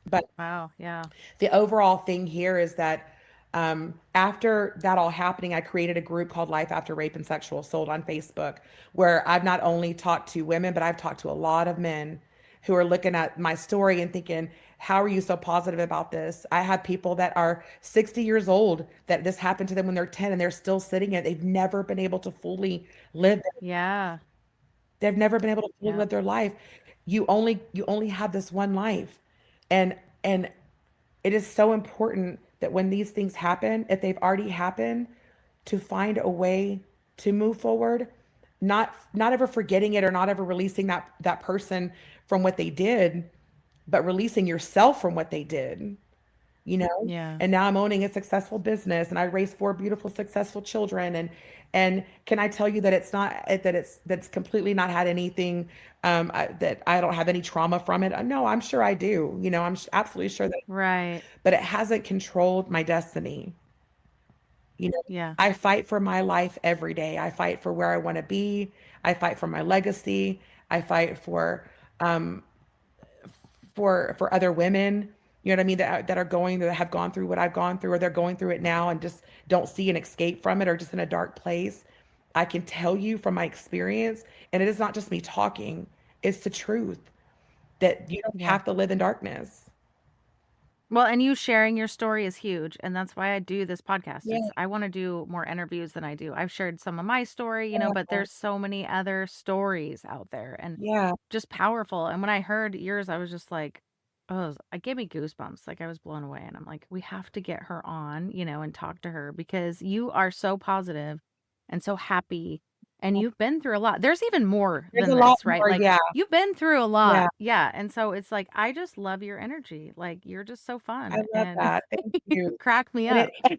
But wow. Yeah. the overall thing here is that after that all happening, I created a group called Life After Rape and Sexual Assault on Facebook, where I've not only talked to women, but I've talked to a lot of men who are looking at my story and thinking, how are you so positive about this? I have people that are 60 years old that this happened to them when they're 10 and they're still sitting in it. They've never been able to fully live. Yeah. They've never been able to fully Yeah. live their life. You only have this one life. And it is so important that when these things happen, if they've already happened, to find a way to move forward, not ever forgetting it or not ever releasing that person from what they did, but releasing yourself from what they did, you know? Yeah. And now I'm owning a successful business and I raised four beautiful, successful children. And can I tell you that it's not that's completely not had anything that I don't have any trauma from it? No, I'm sure I do. I'm absolutely sure that, Right. but it hasn't controlled my destiny. You know, Yeah. I fight for my life every day. I fight for where I want to be. I fight for my legacy. I fight um for other women, you know what I mean, that have gone through what I've gone through, or they're going through it now and just don't see an escape from it, or just in a dark place. I can tell you from my experience, and it is not just me talking, it's the truth, that you don't Yeah. have to live in darkness. Well, and you sharing your story is huge, and that's why I do this podcast. Yeah, I want to do more interviews than I do. I've shared some of my story, but yeah, there's so many other stories out there and yeah, just powerful. And when I heard yours, I was just like, oh, it gave me goosebumps. Like I was blown away. And I'm like, we have to get her on, and talk to her because you are so positive and so happy. And you've been through a lot. There's even more there's a than lot this, right? more. Like Yeah, you've been through a yeah, lot. Yeah. And so it's like, I just love your energy. Like you're just so I fun love and that. Thank you you. crack me And it up.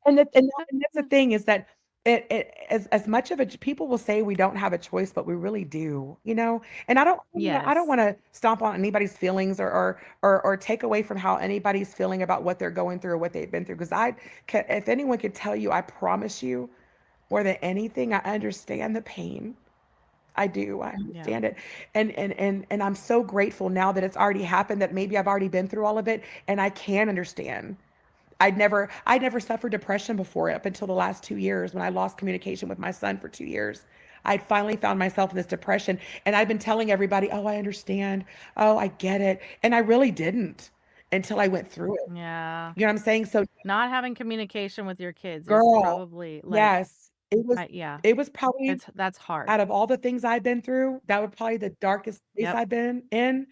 and that's the thing, is that as much of a, people will say we don't have a choice, but we really do. And I don't Yes. want to stomp on anybody's feelings, or take away from how anybody's feeling about what they're going through or what they've been through. Because if anyone could tell you, I promise you, more than anything, I understand the pain. I do. I Yeah. understand it. And I'm so grateful now that it's already happened, that maybe I've already been through all of it and I can understand. I'd never suffered depression before, up until the last 2 years when I lost communication with my son for 2 years. I'd finally found myself in this depression, and I've been telling everybody, oh, I understand. Oh, I get it. And I really didn't until I went through it. Yeah. You know what I'm saying? So, Not having communication with your kids is girl, probably like, yes, it was, yeah, it was probably, that's hard. out of all the things I've been through, that was probably the darkest place Yep. I've been in.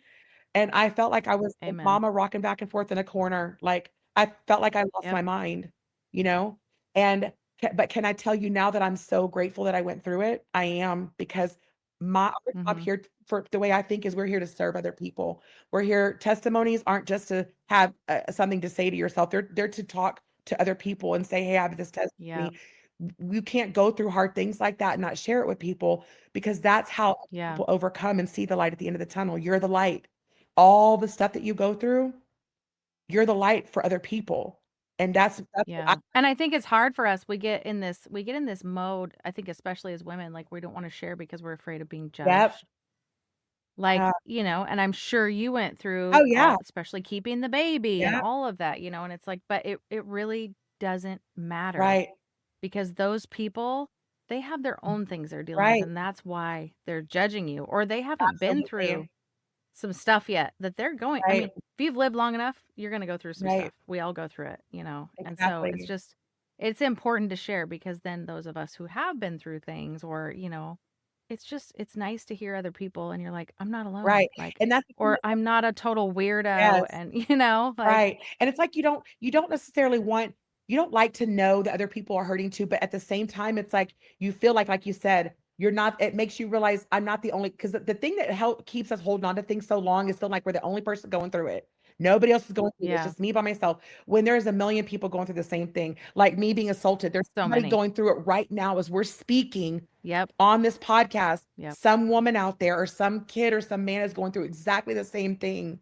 And I felt like I was like Amen. mama rocking back and forth in a corner. Like, I felt like I lost Yep. my mind, you know? And but can I tell you now that I'm so grateful that I went through it? I am, because our job Mhm. here, for the way I think, is we're here to serve other people. We're here, testimonies aren't just to have something to say to yourself. They're to talk to other people and say, "Hey, I have this Yep. testimony." You can't go through hard things like that and not share it with people, because that's how Yeah. people overcome and see the light at the end of the tunnel. You're the light. All the stuff that you go through, you're the light for other people. And that's what I, Yeah. And I think it's hard for us. We get in this mode, I think especially as women, like we don't want to share because we're afraid of being yep. judged. Like, and I'm sure you went Oh through yeah. all, especially keeping the baby and Yeah. all of that, and it's like, but it really doesn't matter Right. because those people, they have their own things they're dealing with, Right. and that's why they're judging you, or they haven't been through Absolutely. some stuff yet that they're going. I Right. mean, if you've lived long enough, you're going to go through some Right. stuff. We all go through it. And so it's Exactly. just, it's important to share because then those of us who have been through things, or, it's nice to hear other people and you're like, I'm not alone. Right. Like, And that's the thing or that, I'm not a total weirdo. yes. And, like, Right. And it's like you don't necessarily want, you don't like to know that other people are hurting too, but at the same time, it's like you feel like you said, you're not, it makes you realize I'm not the only, because the thing that help keeps us holding on to things so long is feeling like we're the only person going through it. Nobody else is going through it. It's yeah, just me by myself. When there's a million people going through the same thing, like me being assaulted, there's so somebody many. going through it right now as we're speaking Yep. on this podcast. Yep. Some woman out there or some kid or some man is going through exactly the same thing.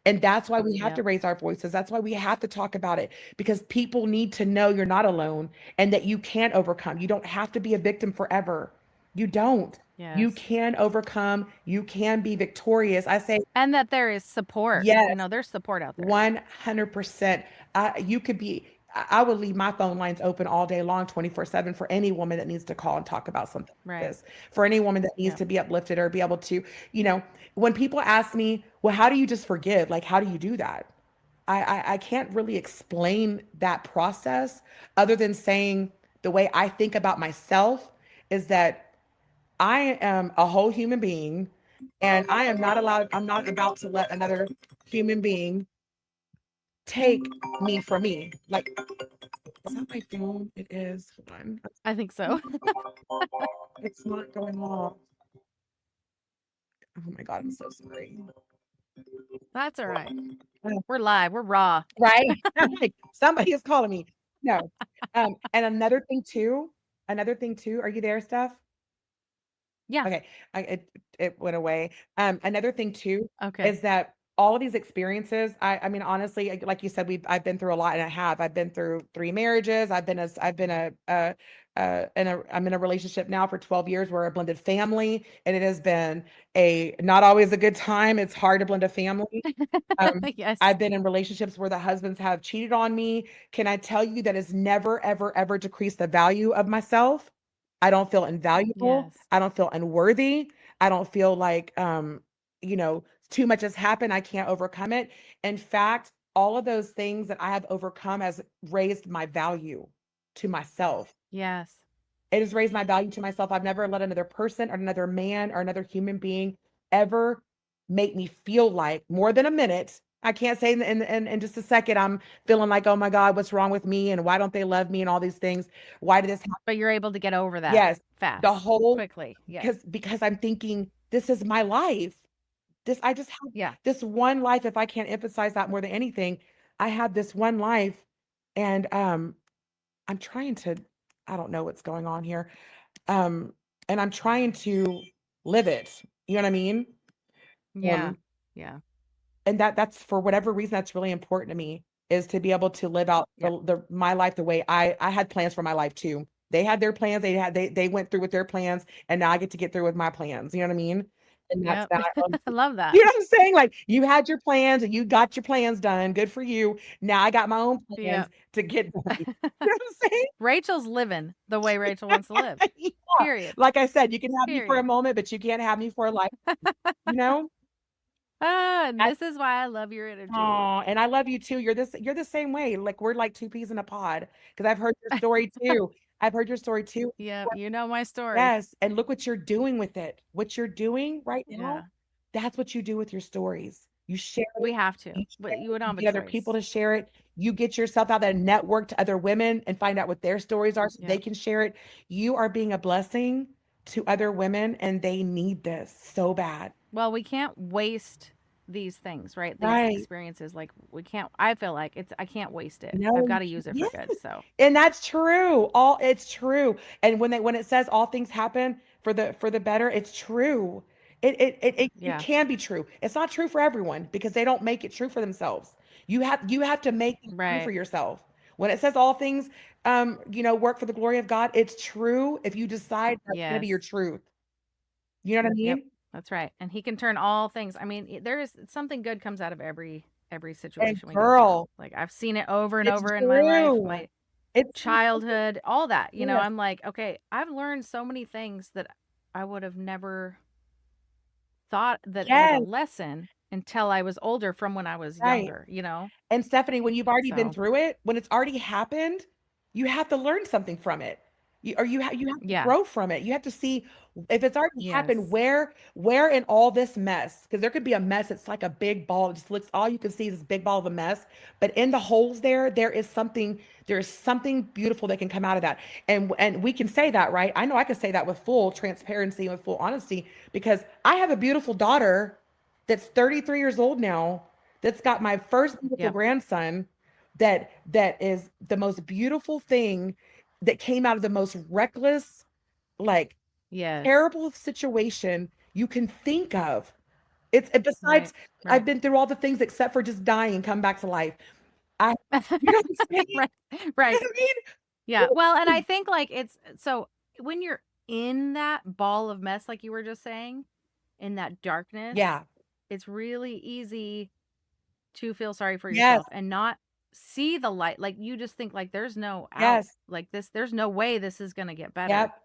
And that's why we have to Yep. raise our voices. That's why we have to talk about it, because people need to know you're not alone and that you can overcome. You don't have to be a victim forever. You don't. You Yes. can overcome. You can be victorious. I say, And that there is support. yes, There's support out there. 100%. You could be, I would leave my phone lines open all day long, 24/7, for any woman that needs to call and talk about something like Right. this, for any woman that needs Yep. to be uplifted or be able to, you know, when people ask me, well, how do you just forgive? Like, how do you do that? I can't really explain that process other than saying the way I think about myself is that I am a whole human being, and I am not allowed, I'm not about to let another human being take me from me. Like, is that my phone? It is. Hold on. I think so. It's not going off. Oh my God, I'm so sorry. That's all right. Oh, We're live. We're raw. right? Like, somebody is calling me. No. And another thing too, are you there, Steph? Yeah. Okay, it went away. Another thing too Okay. is that all of these experiences, I mean, honestly, like you said, I've been through a lot, and I've been through 3 marriages. I've been I'm in a relationship now for 12 years. We're a blended family, and it has been a not always a good time. It's hard to blend a family. Yes. I've been in relationships where the husbands have cheated on me. Can I tell you that has never, ever, ever decreased the value of myself? I don't feel invaluable. Yes. I don't feel unworthy. I don't feel like, too much has happened. I can't overcome it. In fact, all of those things that I have overcome has raised my value to myself. Yes. It has raised my value to myself. I've never let another person or another man or another human being ever make me feel like more than a minute. I can't say in just a second, I'm feeling like, oh my God, what's wrong with me? And why don't they love me? And all these things. Why did this happen? But you're able to get over that Yes. The fast, whole, quickly. Yes. because I'm thinking, this is my life. I just have Yeah. this one life. If I can't emphasize that more than anything, I have this one life. And I'm trying to, I don't know what's going on here. Um, and I'm trying to live it. You know what I mean? Yeah. Um, Yeah. and that's for whatever reason that's really important to me, is to be able to live out Yep. the my life the way I had plans for my life too. They had their plans, they went through with their plans, and now I get through with my plans. You know what I mean? And that's Yep. that. I love that. You know what I'm saying? Like, you had your plans and you got your plans done. Good for you. Now I got my own plans Yep. to get done. You know what I'm saying? Rachel's living the way Rachel wants to live. Yeah. Period. Like I said, you can have me for a Period. moment, but you can't have me for a life. You know? And this is why I love your energy. Oh, and I love you too. You're the same way. Like, we're like two peas in a pod, because I've heard your story too. I've heard your story too. Yep. You know my story. Yes, and look what you're doing with it. What you're doing right now, Yeah. that's what you do with your stories. You share it, We have to, you share but you it, don't you have a get other people choice. to share it. You get yourself out there and network to other women and find out what their stories are so they Yep. can share it. You are being a blessing to other women, and they need this so bad. Well, we can't waste these things, right? These Right. experiences, like we can't. I feel like I can't waste it. I've No, got to use it for yes, good. So and that's true. All it's true. And when it says all things happen for the better, it's true. It yeah, can be true. It's not true for everyone because they don't make it true for themselves. You have to make it true for right. yourself. When it says all things work for the glory of God, it's true if you decide that's going to be your Yes. truth. You know what I Yep. mean? That's right. And he can turn all things. I mean, there is something good comes out of every And situation we go through. girl, Like I've seen it over and it's over in my life, true. my It's childhood, all that. yeah. I'm like, okay, I've learned so many things that I would have never thought that it was a Yes, lesson until I was older from when I was right. younger. And Stephanie, when you've already been So, through it, when it's already happened, you have to learn something from it. You have to yeah. grow from it. You have to see if it's already happened, Yes. where in all this mess, because there could be a mess, it's like a big ball. It just looks all you can see is this big ball of a mess. But in the holes there is something beautiful that can come out of that. And we can say that, right? I know I can say that with full transparency and with full honesty because I have a beautiful daughter that's 33 years old now, that's got my first beautiful Yep. grandson, that is the most beautiful thing that came out of the most reckless, like Yes. terrible situation you can think of. It's Right. besides I've Right. been through all the things except for just dying and come back to life. I you know what I'm saying? right. Right. I Yeah. Well, and I mean, think like it's so when you're in that ball of mess, like you were just saying, in that darkness, yeah. it's really easy to feel sorry for Yes. yourself and not see the light. Like you just think like there's no out. Yes. Like there's no way this is going to get better. Yep.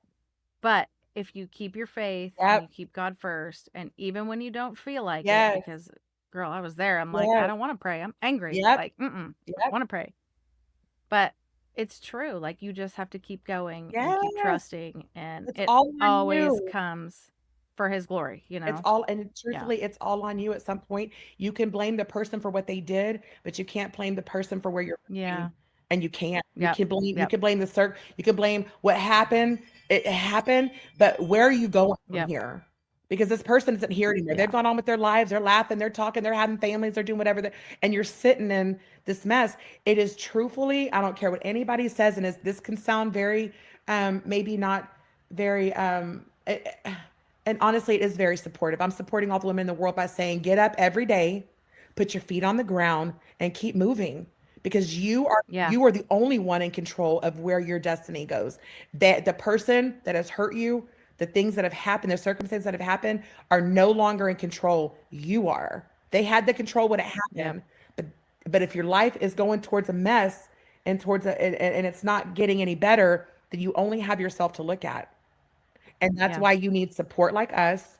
But if you keep your faith and Yep. you keep God first, and even when you don't feel like it, Yes. because girl, I was there. I'm like, I Yes. don't want to pray. I'm angry. Yep. Like, don't Yep. want to pray. But it's true. Like you just have to keep going and keep Yes. trusting, and It's it all on always you. comes for His glory. It's all, and Yeah. truthfully, it's all on you at some point. You can blame the person for what they did, but you can't blame the person for where you're going. Yeah. And you can't. Yep. You Yep. can blame you can blame what happened. It happened, but where are you going from Yep. here? Because this person isn't here anymore. They've Yeah. gone on with their lives, they're laughing, they're talking, they're having families, they're doing whatever, and you're sitting in this mess. It is truthfully, I don't care what anybody says, and this can sound very maybe not very and honestly, it is very supportive. I'm supporting all the women in the world by saying, get up every day, put your feet on the ground, and keep moving because Yeah. you are the only one in control of where your destiny goes. That the person that has hurt you, the things that have happened, the circumstances that have happened are no longer in control. You are. They had the control when it Yep. happened, but if your life is going towards a mess and towards and it's not getting any better, then you only have yourself to look at. And that's Yeah. why you need support like us.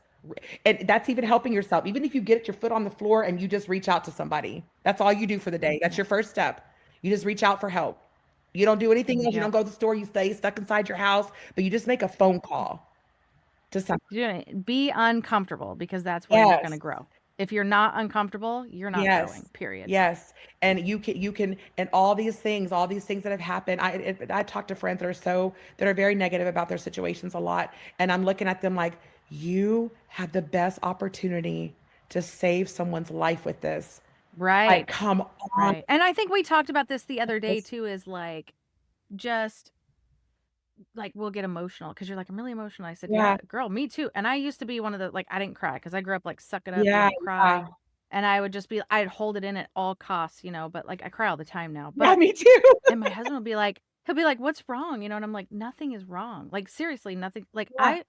And that's even helping yourself. Even if you get your foot on the floor and you just reach out to somebody, that's all you do for the day. That's Yeah. your first step. You just reach out for help. You don't do anything else. You don't Yep. go to the store. You stay stuck inside your house, but you just make a phone call to somebody. Be uncomfortable because that's where you're going to Yes. grow. If you're not uncomfortable, you're not growing. Yes. Period. Yes. And you can, and all these things that have happened. I talk to friends that are very negative about their situations a lot. And I'm looking at them like, you have the best opportunity to save someone's life with this. Like, Right. come on. Right. And I think we talked about this the other day Yes. too, is like just like we'll get emotional because you're like, I'm really emotional. I said, yeah, Yeah. girl, me too. And I used to be one of the like, I didn't cry because I grew up like, suck it up, Yeah. don't cry. Yeah. And I would just be, I'd hold it in at all costs, but like I cry all the time now. Yeah, But, me too. and my husband would be like, he'll be like, what's wrong? And I'm like, nothing is wrong. Like, seriously, nothing. Like, Yeah.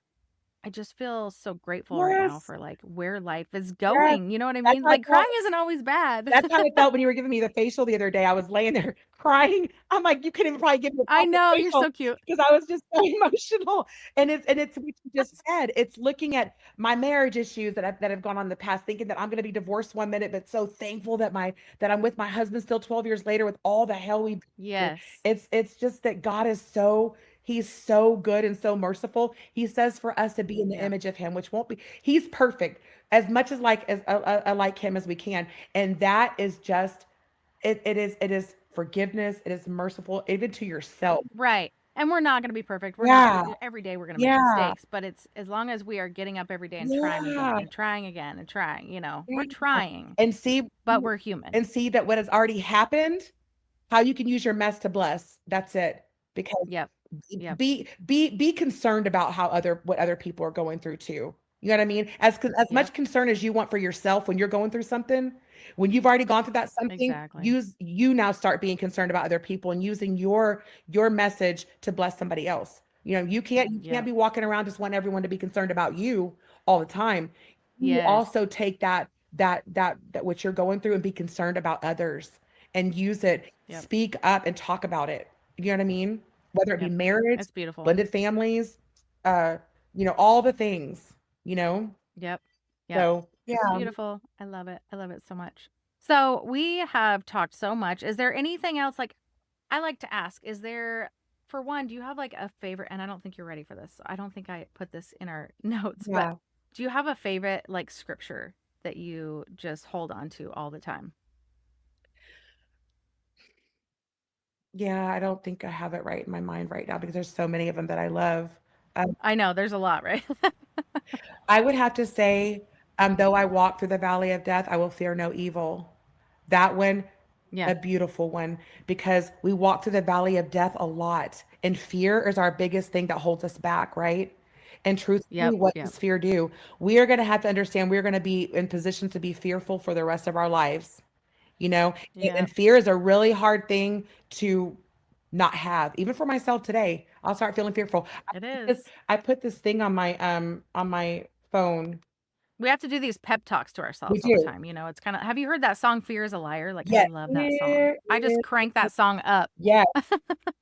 I just feel so grateful right now Yes. for like where life is Yes. going. You know what I That's mean? how I Like, crying felt. isn't always bad. That's how I felt when you were giving me the facial the other day. I was laying there crying. I'm like, you couldn't even probably give me a I proper know, you're facial so cute. because I was just so emotional. And it's what you just said. It's looking at my marriage issues that have gone on in the past, thinking that I'm going to be divorced one minute, but so thankful that I'm with my husband still 12 years later with all the hell we've been through. Yes. It's just that God is so. He's so good and so merciful. He says for us to be in the Yeah. image of him, which won't be, he's perfect as much as like him as we can. And that is just it is forgiveness. It is merciful even to yourself. Right. And we're not going to be perfect. We're not Yeah. going to every day we're going to make Yeah. mistakes, but it's as long as we are getting up every day and trying again Yeah. and trying again and trying, we're Yeah. trying, And see but we're human. and see that what has already happened, how you can use your mess to bless. That's it. Because Yep. Yep. be concerned about how what other people are going through too. You know what I mean? As Yep. much concern as you want for yourself when you're going through something, when you've already gone through that something, Exactly. you now start being concerned about other people and using your message to bless somebody else. You can't Yep. be walking around just wanting everyone to be concerned about you all the time. You Yes. also take that what you're going through and be concerned about others and use it, Yep. speak up and talk about it. You know what I mean? Whether it be Yep. marriage, It's beautiful. blended families, uh, all the things, you know? Yep. Yep. So It's yeah, beautiful. I love it. I love it so much. So we have talked so much. Is there anything else like I like to ask? Is there, for one, do you have like a favorite? And I don't think you're ready for this. So I don't think I put this in our notes, but yeah, do you have a favorite like scripture that you just hold on to all the time? yeah. I don't think I have it right in my mind right now because there's so many of them that I love. Um, I know there's a lot, right? I would have to say, though I walk through the valley of death, I will fear no evil. That one, Yeah. a beautiful one, because we walk through the valley of death a lot, and fear is our biggest thing that holds us back, right? And truthfully, Yep. what Yep. does fear do? We are going to have to understand we're going to be in position to be fearful for the rest of our lives, you know? And Yep. fear is a really hard thing to not have. Even for myself today, I'll start feeling fearful. It put this, is. I put this thing on my phone. We have to do these pep talks to We ourselves all the do. time. It's kind of, have you heard that song, Fear is a Liar? Like, I Yes. love that song. Fear I just is crank that song up. yes.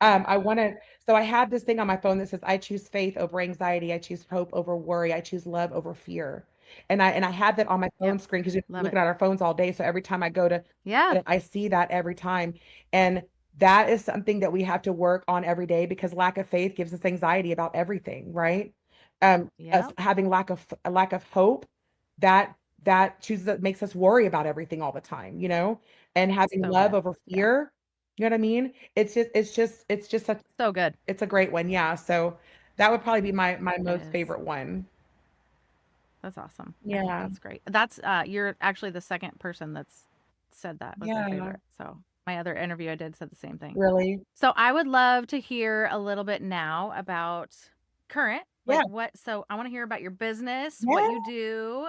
I want to, so I have this thing on my phone that says, I choose faith over anxiety. I choose hope over worry. I choose love over fear. And I have that on my phone Yep. screen because we're Love it. looking at our phones all day. So every time I go to, Yeah. I see that every time. And that is something that we have to work on every day because lack of faith gives us anxiety about everything, right? Us Yep. having a lack of hope, that that makes us worry about everything all the time, and having So love good. over Yeah. fear, you know what I mean? It's just such So good. it's a great one. Yeah. So that would probably be my It most is. favorite one. That's awesome. I think Yeah. that's great. That's you're actually the second person that's said that was their Yeah. favorite. So my other interview I did said the same thing. Really. So I would love to hear a little bit now about current, Yeah. like what, so I want to hear about your business, what Yeah. you do,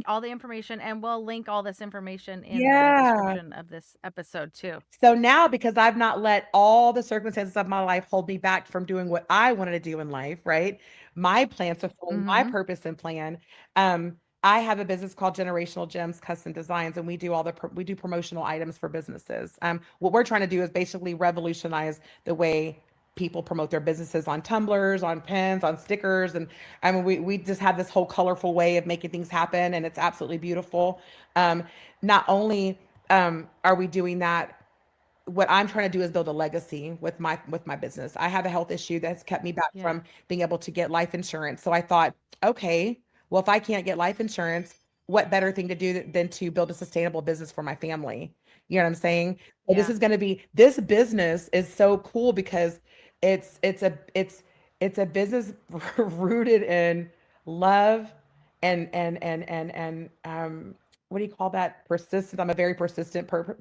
all the information, and we'll link all this information in the Yeah. description of this episode too. So now, because I've not let all the circumstances of my life hold me back from doing what I wanted to do in life, right? My plans, fulfilling my Mm-hmm. purpose and plan. I have a business called Generational Gems Custom Designs, and we do promotional items for businesses. What we're trying to do is basically revolutionize the way people promote their businesses on tumblers, on pens, on stickers, and I mean we just have this whole colorful way of making things happen, and it's absolutely beautiful. Um, Not only are we doing that, what I'm trying to do is build a legacy with my business. I have a health issue that's kept me back Yeah. from being able to get life insurance. So I thought, okay, well, if I can't get life insurance, what better thing to do than to build a sustainable business for my family? You know what I'm saying? So Yeah. this business is so cool because it's a business rooted in love and what do you call that? Persistence. I'm a very persistent person,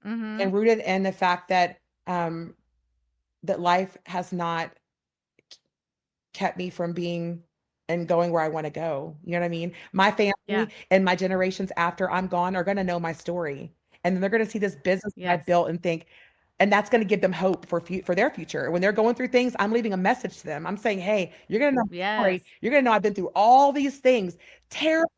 Mm-hmm. and rooted in the fact um that life has not kept me from being and going where I want to go. You know what I mean? My Yeah. family and my generations after I'm gone are going to know my story. And then they're going to see this business that I Yes. built and think, and that's going to give them hope for their future. When they're going through things, I'm leaving a message to them. I'm saying, hey, you're going to know my story. Yes. You're going to know I've been through all these things, terrible.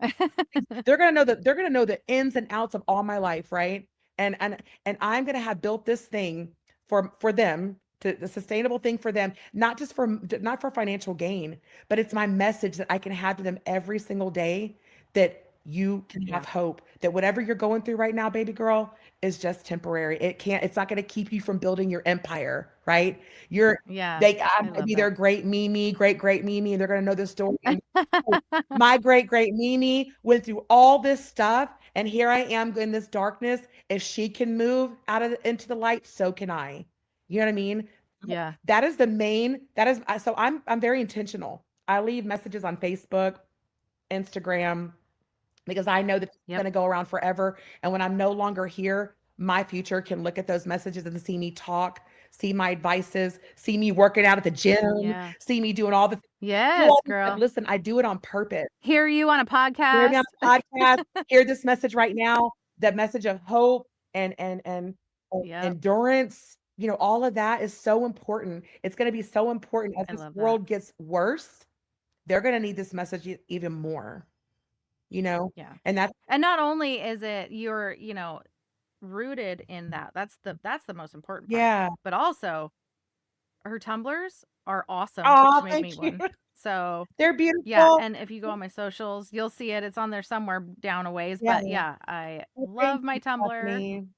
They're gonna know the ins and outs of all my life, right? And I'm gonna have built this thing for them, to the sustainable thing for them, not for financial gain, but it's my message that I can have to them every single day, that you can have Yeah. hope, that whatever you're going through right now, baby girl, is just temporary. It's not gonna keep you from building your empire, right? You're Yes. I I might love be their that. great Mimi, great Mimi, and they're gonna know this story. And my great Mimi went through all this stuff, and here I am in this darkness. If she can move into the light, so can I. You know what I mean? Yeah. That is the main, that is, so I'm very intentional. I leave messages on Facebook, Instagram, because I know that it's Yep. going to go around forever. And when I'm no longer here, my future can look at those messages and see me talk, see my advices, see me working out at the gym, Yeah. see me doing all the, do Yes, all this stuff. girl. Listen, I do it on purpose. Hear you on a Hear me on podcast. a podcast, hear this message right now, that message of hope and Yep. endurance. All of that is so important. It's going to be so important as I this love that. world gets worse. They're going to need this message even more, you know? Yeah. And that's, And not only is it you're, rooted in that. That's the most important part. yeah. But also her tumblers are awesome. Oh, She made thank me you. one. So, They're yeah, beautiful. and if you go on my socials, you'll see it. It's on there somewhere down a ways, Yeah. but yeah, I Well, thank love my you, Tumblr. Stephanie.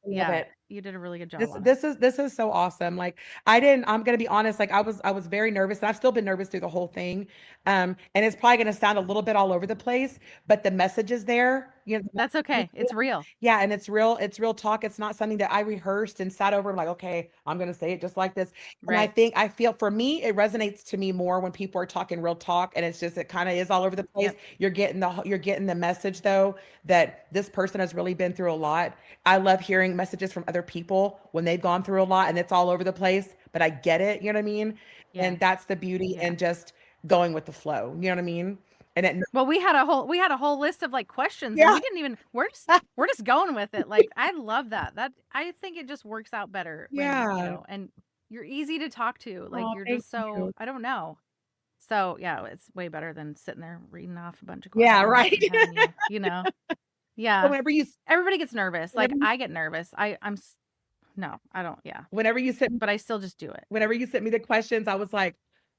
I love Yeah, it. you did a really good job This on it. this is this is so awesome. Like I'm gonna be honest, like I was very nervous and I've still been nervous through the whole thing. And it's probably gonna sound a little bit all over the place, but the message is there, the That's message okay. is It's there. real. Yeah, and it's real talk. It's not something that I rehearsed and sat over and like, okay, I'm gonna say it just like this. And Right. I feel for me, it resonates to me more when people are talking real talk and it kind of is all over the place. Yep. You're getting the message though that this person has really been through a lot. I love hearing messages from other people when they've gone through a lot and it's all over the place, but I get it, you know what I mean? Yeah. And that's the beauty Yeah. and just going with the flow, you know what I mean? And it, Well, we had a whole list of like questions and yeah, we didn't even we're just going with it. Like I love that. I think it just works out better when, yeah. and you're easy to talk to. Like Oh, you're thank just so, you. I don't know. So, yeah, it's way better than sitting there reading off a bunch of Yeah, questions right. and having So yeah. Everybody gets nervous. whenever Like you I get nervous. No, I don't, yeah. whenever you sent But I still just do it. whenever you sent me the questions, I was like,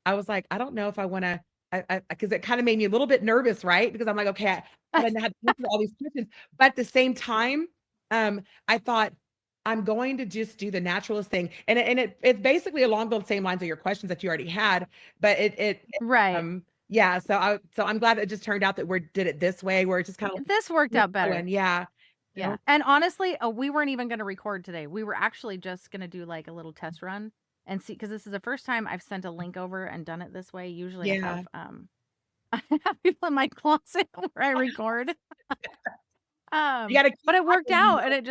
I don't know if I want to, because it kind of made me a little bit nervous, right? Because I'm like, okay, I haven't had to answer all these questions, but at the same time, I thought I'm going to just do the naturalist thing, it's basically along the same lines of your questions that you already had, but Right. yeah. So I'm glad it just turned out that we did it this way, where it's just kind of This worked out better. flowing, yeah. You Yeah. know? And honestly, we weren't even going to record today. We were actually just going to do like a little test run and see, because this is the first time I've sent a link over and done it this way. Usually I Yeah, have I have people in my closet where I record. you got to keep But it worked talking, out and it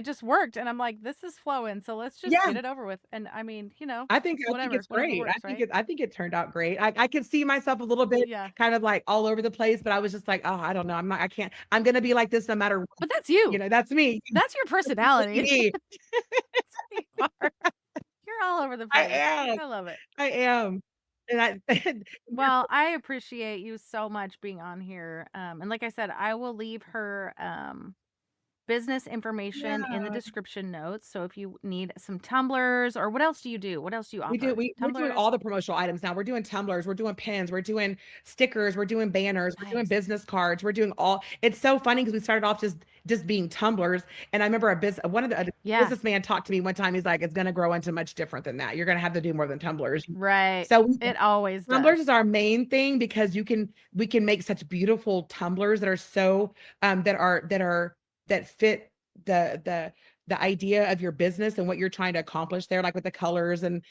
just worked. And I'm like, this is flowing. So let's just yeah. get it over with. And I mean, I think it's whatever great. works, right? I think it turned out great. I can see myself a little bit Yeah. kind of like all over the place, but I was just like, oh, I don't know. I can't, I'm gonna be like this no matter what. But that's you. That's me. That's your personality. Me. That's who you are. You're all over the I place. am. I love it. I am. And I Well, I appreciate you so much being on here. And like I said, I will leave her business information in the yeah. description notes. So if you need some tumblers, or what else do you do? What else do you We do. offer? We're doing Tumblers? all the promotional items now. We're doing tumblers. We're doing pins. We're doing stickers. We're doing banners. We're doing Nice. business cards. We're doing all. It's so funny because we started off just being tumblers, and I remember one of the a Yeah. businessman talked to me one time. He's like, "It's going to grow into much different than that. You're going to have to do more than tumblers." Right. So It always tumblers does. is our main thing because we can make such beautiful tumblers that are so that fit the idea of your business and what you're trying to accomplish there, like with the colors and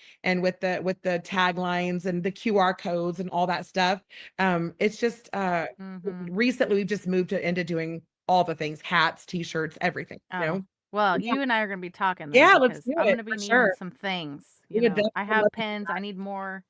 with the taglines and the QR codes and all that stuff. It's just Mm-hmm. recently we've just moved into doing all the things, hats, t-shirts, everything, Oh, well, Yeah, you and I are going to be talking then, yeah, let's because do I'm going it to be for needing sure. some things. We would I definitely have love to do pins. that. I need more.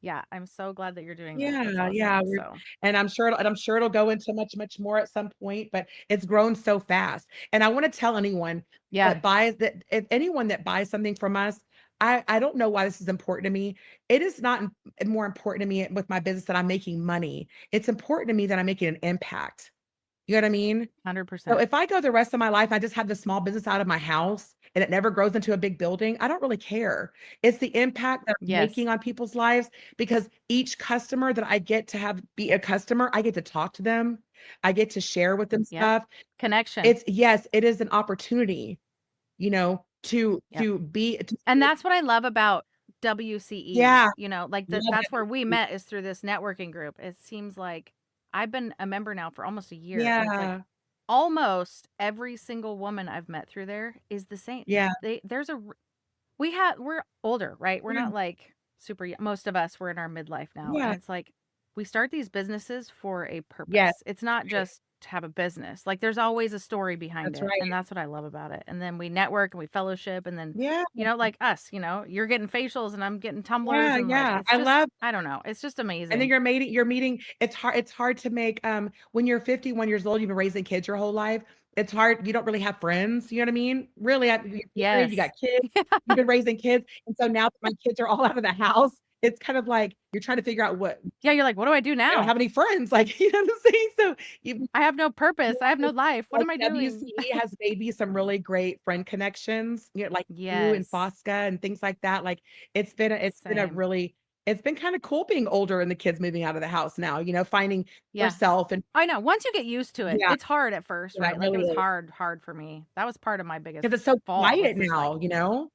Yeah. I'm so glad that you're doing that. That's Yeah, yeah, awesome. So, and I'm sure it'll go into much, much more at some point, but it's grown so fast. And I want to tell anyone yeah. that buys that if anyone that buys something from us, I don't know why this is important to me. It is not more important to me with my business that I'm making money. It's important to me that I'm making an impact. You know what I mean? So 100%. if I go the rest of my life, I just have this small business out of my house and it never grows into a big building, I don't really care. It's the impact that I'm Yes. making on people's lives because each customer that I get to have be a customer, I get to talk to them. I get to share with them Yep. stuff. Connection. Yes, it is an opportunity, Yep. to be to, And that's what I love about WCE. yeah, Like love that's where we it. met, is through this networking group. It seems like I've been a member now for almost a year, and it's like Yeah. almost every single woman I've met through there is the same. Yeah. We're older, right? We're Yeah. not like super young. Most of us, we're in our midlife now. And Yeah. it's like we start these businesses for a Yes. purpose. It's not Right. just to have a business. Like there's always a story behind That's it. right. And that's what I love about it. And then we network and we fellowship. And then, Yeah. like us, you're getting facials and I'm getting tumblers. Yeah. And like, Yeah. it's I just, love I don't know. It's just and then amazing. you're meeting it's hard to make when you're 51 years old, you've been raising kids your whole life. It's hard. You don't really have friends, you know what I mean? Really, you're married, you got Yes. kids, you've been raising kids. And so now that my kids are all out of the house, it's kind of like you're trying to figure out what Yeah. You're like, what do I do I don't now? have any friends, like, you know what I'm saying? So you I have no purpose. I have yeah, no life. What like am I doing? WCE has made me some really great friend connections, like you and Yes. Fosca and things like that. Like it's been a Same. really it's been kind of cool being older and the kids moving out of the house now, finding Yeah. yourself and I know. Once you get used to it, yeah, it's hard at first, yeah, it right? Like it really was is. hard for me. That was part of my biggest Because it's so fall was quiet just like now.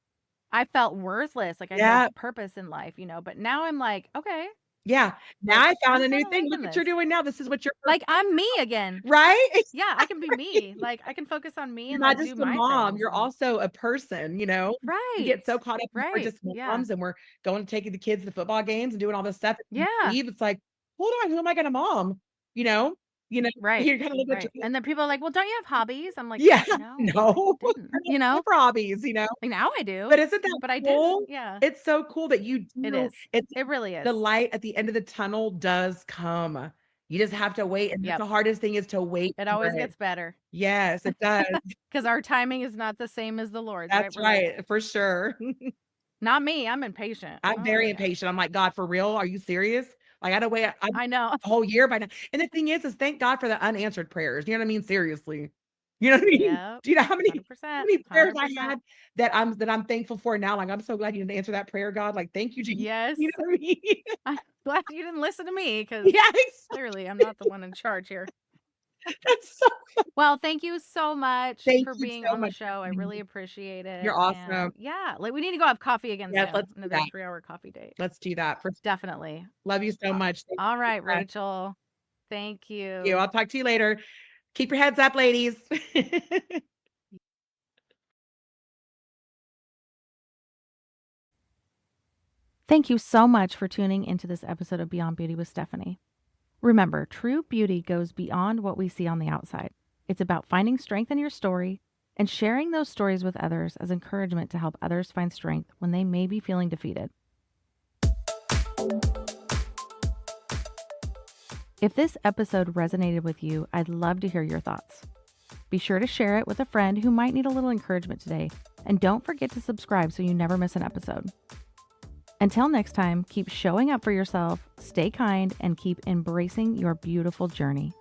I felt worthless, like I had no Yeah, purpose in life, but now I'm like, okay, yeah. Now like I found I'm a new kind of thing. Look liking what you're this. doing now. This is what your Like purpose I'm me again. right? Yeah, I can be me. Exactly. Like I can focus on me You're and not like just do a my mom, things you're and also a person. We right. get so caught up in we're Right. just Yeah. moms and we're going to taking the kids to football games and doing all this stuff. And you Yeah. leave, it's like, hold on, who am I gonna mom? You know? You know, Right. you're gonna live a Right. dream. And then people are like, "Well, don't you have hobbies?" I'm like, Yeah, "No, I no. I didn't." don't have time for hobbies. Like now I But do, isn't that but I didn't. cool? Yeah. It's so cool that you It do is. it's It really the is. light at the end of the tunnel does come. You just have to wait, and that's Yep. the hardest thing is to wait It for always it. gets better. Yes, it does. 'Cause our timing is not the same as the Lord's, right? That's We're like, right, for sure. "Not me, I'm impatient." I'm Oh, very yeah. impatient. I'm like, "God, for real? Are you serious? Like, I don't wait I'm I know. a whole year by now." And the thing is thank God for the unanswered prayers, you know what I mean? Seriously. You know what I mean? Yep. Do you know how 100%, many prayers I 100%. had that I'm thankful for now? Like, I'm so glad you didn't answer that prayer, God. Like, thank you, Jesus. You Yes. know what I mean? I'm glad you didn't listen to me because Yeah, clearly I'm not the one in charge here. that's so Well, thank you so much thank for you being so on the much for show. I joining really me. appreciate You're it, and awesome. yeah, like, we need to go have coffee again Yes, soon. let's do Another that. 3-hour coffee date. Let's do that. For Definitely. love you so A much. Thank all right, you. Rachel. Thank You. you. I'll talk to you later. Keep your heads up, ladies. Thank you so much for tuning into this episode of Beyond Beauty with Stephanie. Remember, true beauty goes beyond what we see on the outside. It's about finding strength in your story and sharing those stories with others as encouragement to help others find strength when they may be feeling defeated. If this episode resonated with you, I'd love to hear your thoughts. Be sure to share it with a friend who might need a little encouragement today, and don't forget to subscribe so you never miss an episode. Until next time, keep showing up for yourself, stay kind, and keep embracing your beautiful journey.